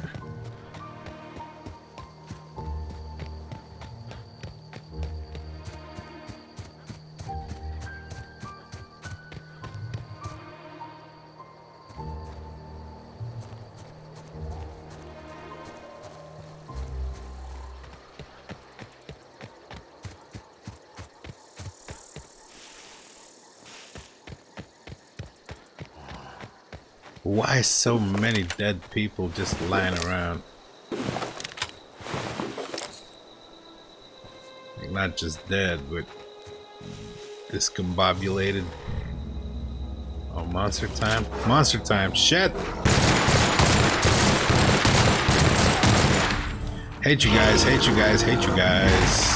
Why so many dead people just lying around? Like not just dead, but discombobulated. Oh, monster time! Monster time! Shit! Hate you guys, hate you guys, hate you guys.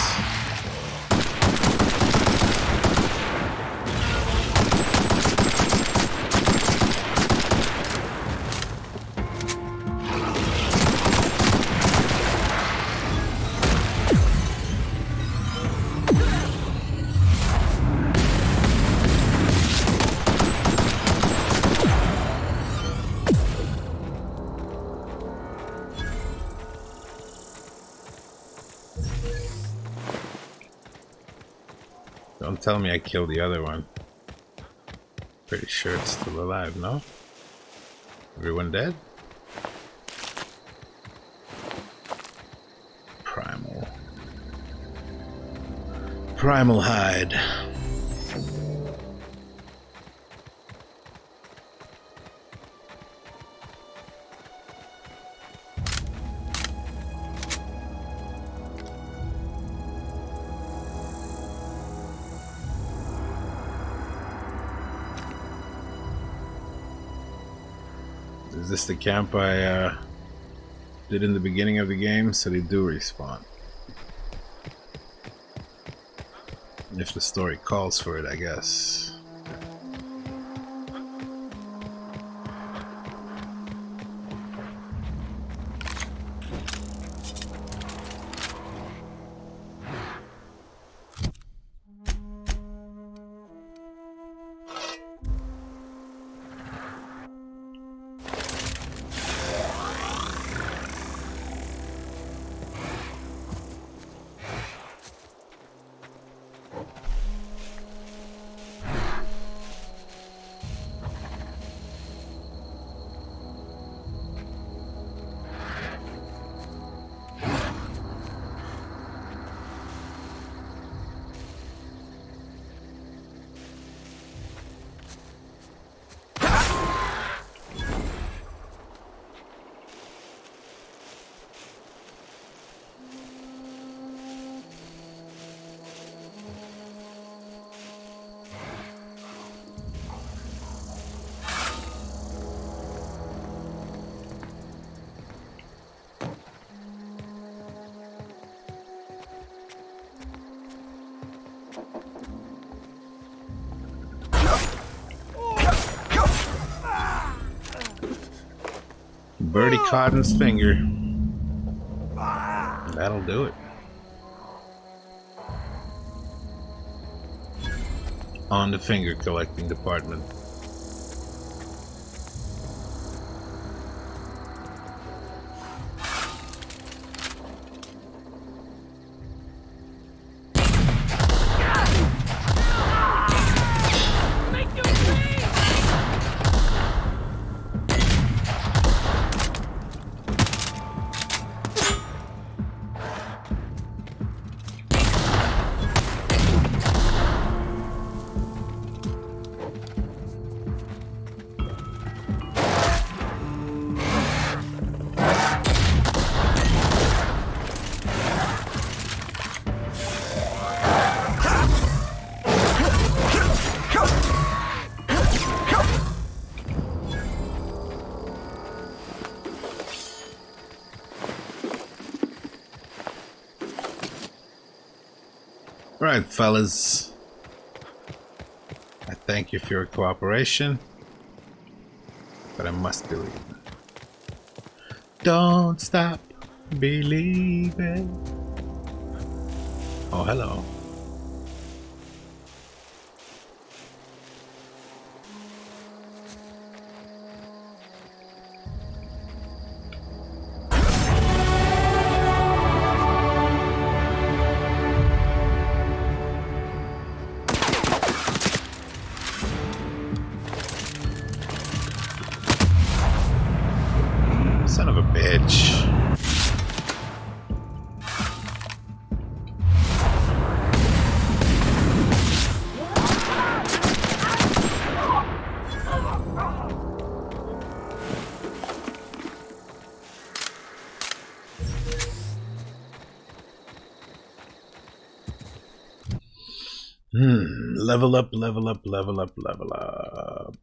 tell me I killed the other one. Pretty sure it's still alive, no? Everyone dead? Primal hide. Is this the camp I did in the beginning of the game? So they do respawn. If the story calls for it, I guess. Birdie caught his finger. That'll do it. On the finger collecting department. Alright, fellas. I thank you for your cooperation, but I must believe. Don't stop believing. Oh, hello. Son of a bitch. Level up, level up, level up, level up.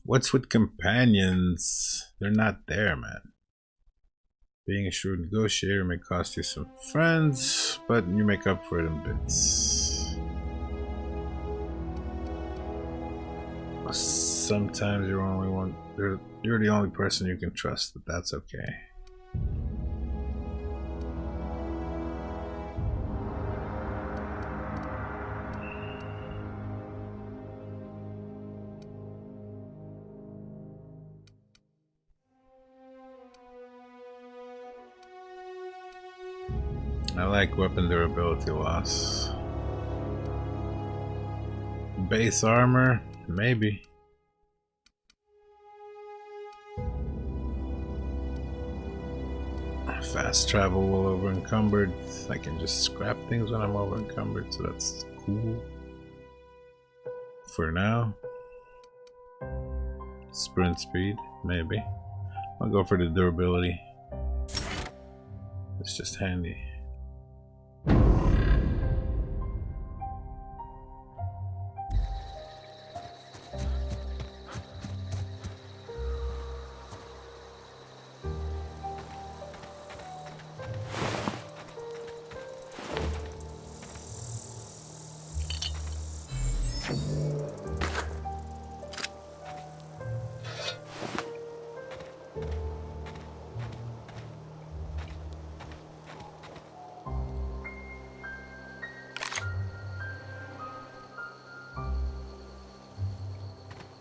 What's with companions? They're not there, man. Being a shrewd negotiator may cost you some friends, but you make up for it in bits. Sometimes you're the only person you can trust, but that's okay. I like weapon durability loss. Base armor, maybe. Fast travel while over encumbered. I can just scrap things when I'm over encumbered, so that's cool. For now. Sprint speed, maybe. I'll go for the durability. It's just handy.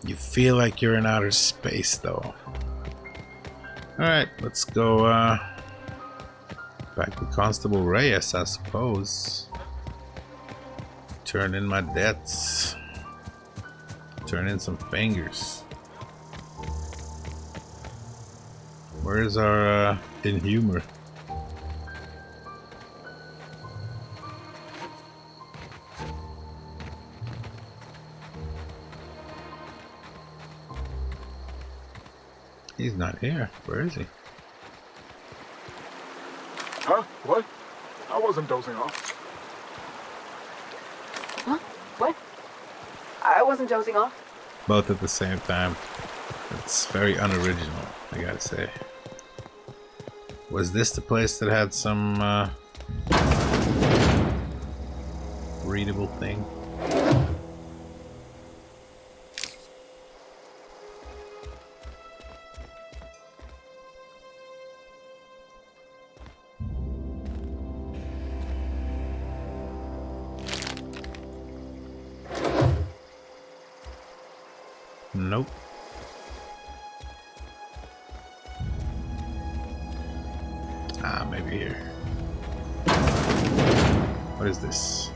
You feel like you're in outer space, though. Alright, let's go back to Constable Reyes, I suppose. Turn in my debts. Turn in some fingers. Where's our Inhumer? He's not here. Where is he? Huh? What? I wasn't dozing off. Huh? What? I wasn't dozing off. Both at the same time. It's very unoriginal, I gotta say. Was this the place that had some readable thing? Nope. Ah, maybe here. What is this?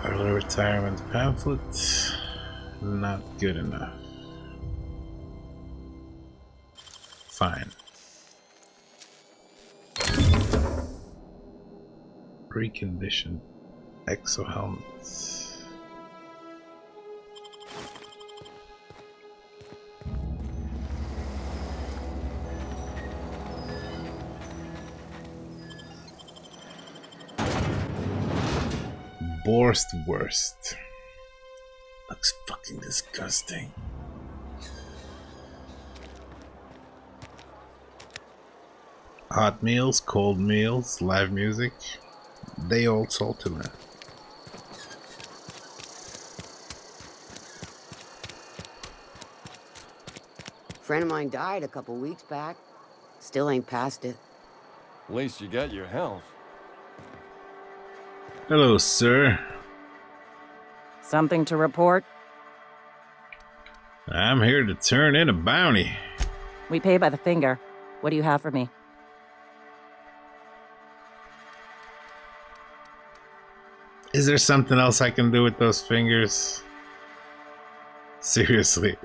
Early retirement pamphlet. Not good enough. Fine. Reconditioned exohelmets. Worst. Looks fucking disgusting. Hot meals, cold meals, live music. They all sold to me. Friend of mine died a couple weeks back. Still ain't past it. At least you got your health. Hello, sir. Something to report? I'm here to turn in a bounty. We pay by the finger. What do you have for me? Is there something else I can do with those fingers? Seriously,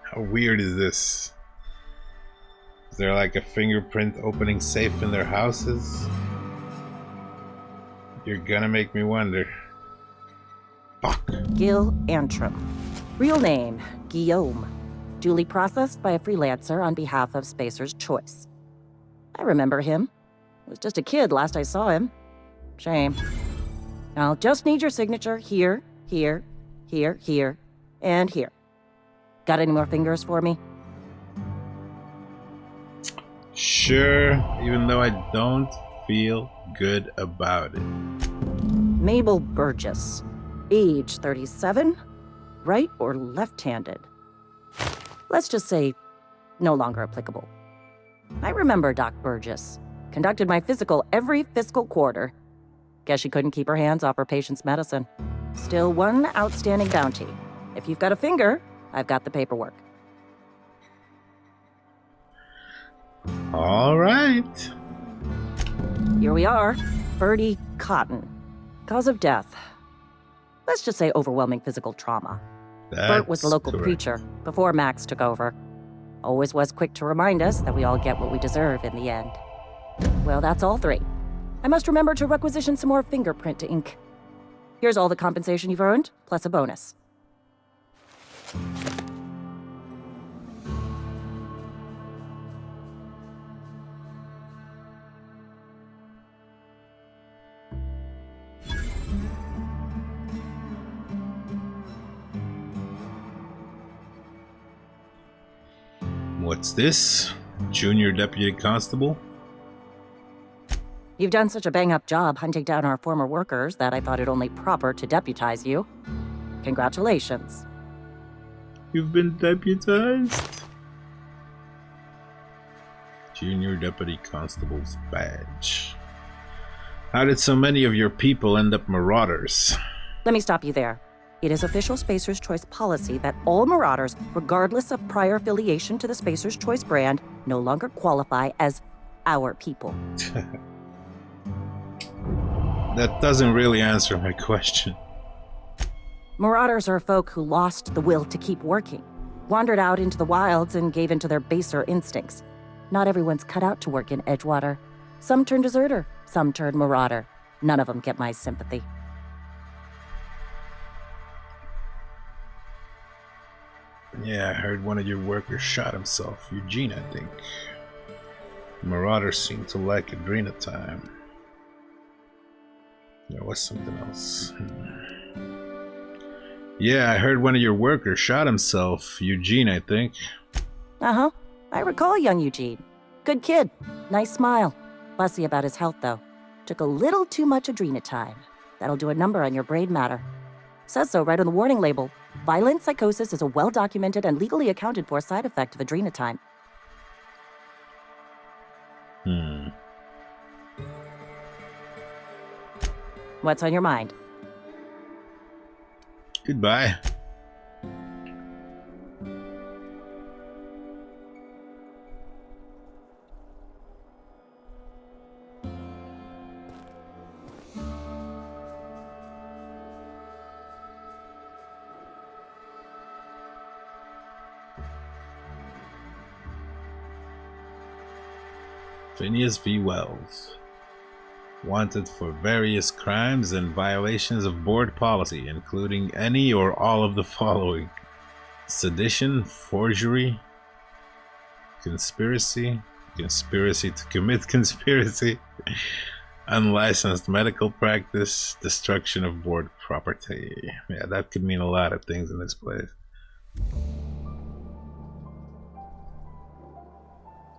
how weird is this? Is there like a fingerprint opening safe in their houses? You're gonna make me wonder. Fuck. Gil Antrim. Real name, Guillaume. Duly processed by a freelancer on behalf of Spacer's Choice. I remember him. Was just a kid last I saw him. Shame. I'll just need your signature here, here, here, here, and here. Got any more fingers for me? Sure, even though I don't feel good about it. Mabel Burgess. Age 37? Right or left-handed? Let's just say no longer applicable. I remember Doc Burgess. Conducted my physical every fiscal quarter. Guess she couldn't keep her hands off her patient's medicine. Still one outstanding bounty. If you've got a finger, I've got the paperwork. All right. Here we are. Bertie Cotton. Cause of death. Let's just say overwhelming physical trauma. Bert was the local preacher before Max took over. Always was quick to remind us that we all get what we deserve in the end. Well, that's all three. I must remember to requisition some more fingerprint ink. Here's all the compensation you've earned, plus a bonus. What's this? Junior Deputy Constable? You've done such a bang-up job hunting down our former workers that I thought it only proper to deputize you. Congratulations. You've been deputized? Junior Deputy Constable's badge. How did so many of your people end up marauders? Let me stop you there. It is official Spacer's Choice policy that all marauders, regardless of prior affiliation to the Spacer's Choice brand, no longer qualify as our people. That doesn't really answer my question. Marauders are folk who lost the will to keep working, wandered out into the wilds and gave into their baser instincts. Not everyone's cut out to work in Edgewater. Some turn deserter, some turn marauder. None of them get my sympathy. Yeah, I heard one of your workers shot himself. Eugene, I think. Marauders seem to like Adrena time. There was something else. Yeah, I heard one of your workers shot himself. Eugene, I think. Uh-huh. I recall young Eugene. Good kid. Nice smile. Fussy about his health, though. Took a little too much Adrena time. That'll do a number on your brain matter. Says so right on the warning label. Violent psychosis is a well-documented and legally accounted for side effect of Adrena time. What's on your mind? Goodbye. Phineas V. Wells. Wanted for various crimes and violations of board policy, including any or all of the following: sedition, forgery, conspiracy to commit conspiracy, unlicensed medical practice, destruction of board property. Yeah, that could mean a lot of things in this place.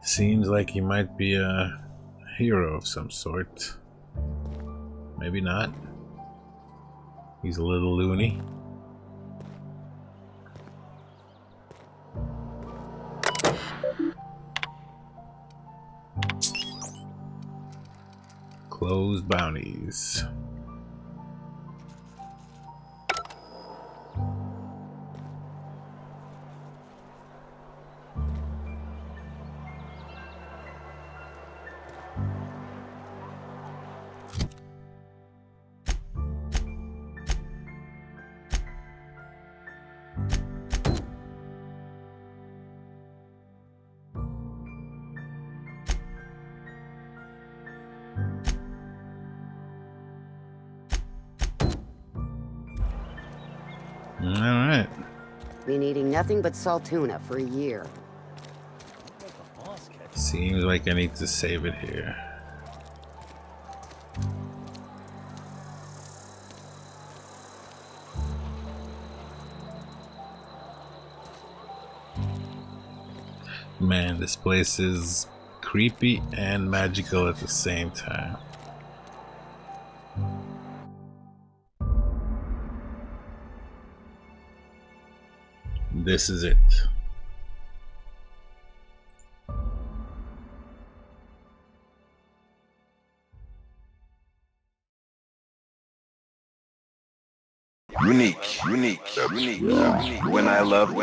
Seems like he might be a hero of some sort. Maybe not. He's a little loony. Closed bounties. Alright. Been eating nothing but salt tuna for a year. Seems like I need to save it here. Man, this place is creepy and magical at the same time. This is it. Unique. When I love.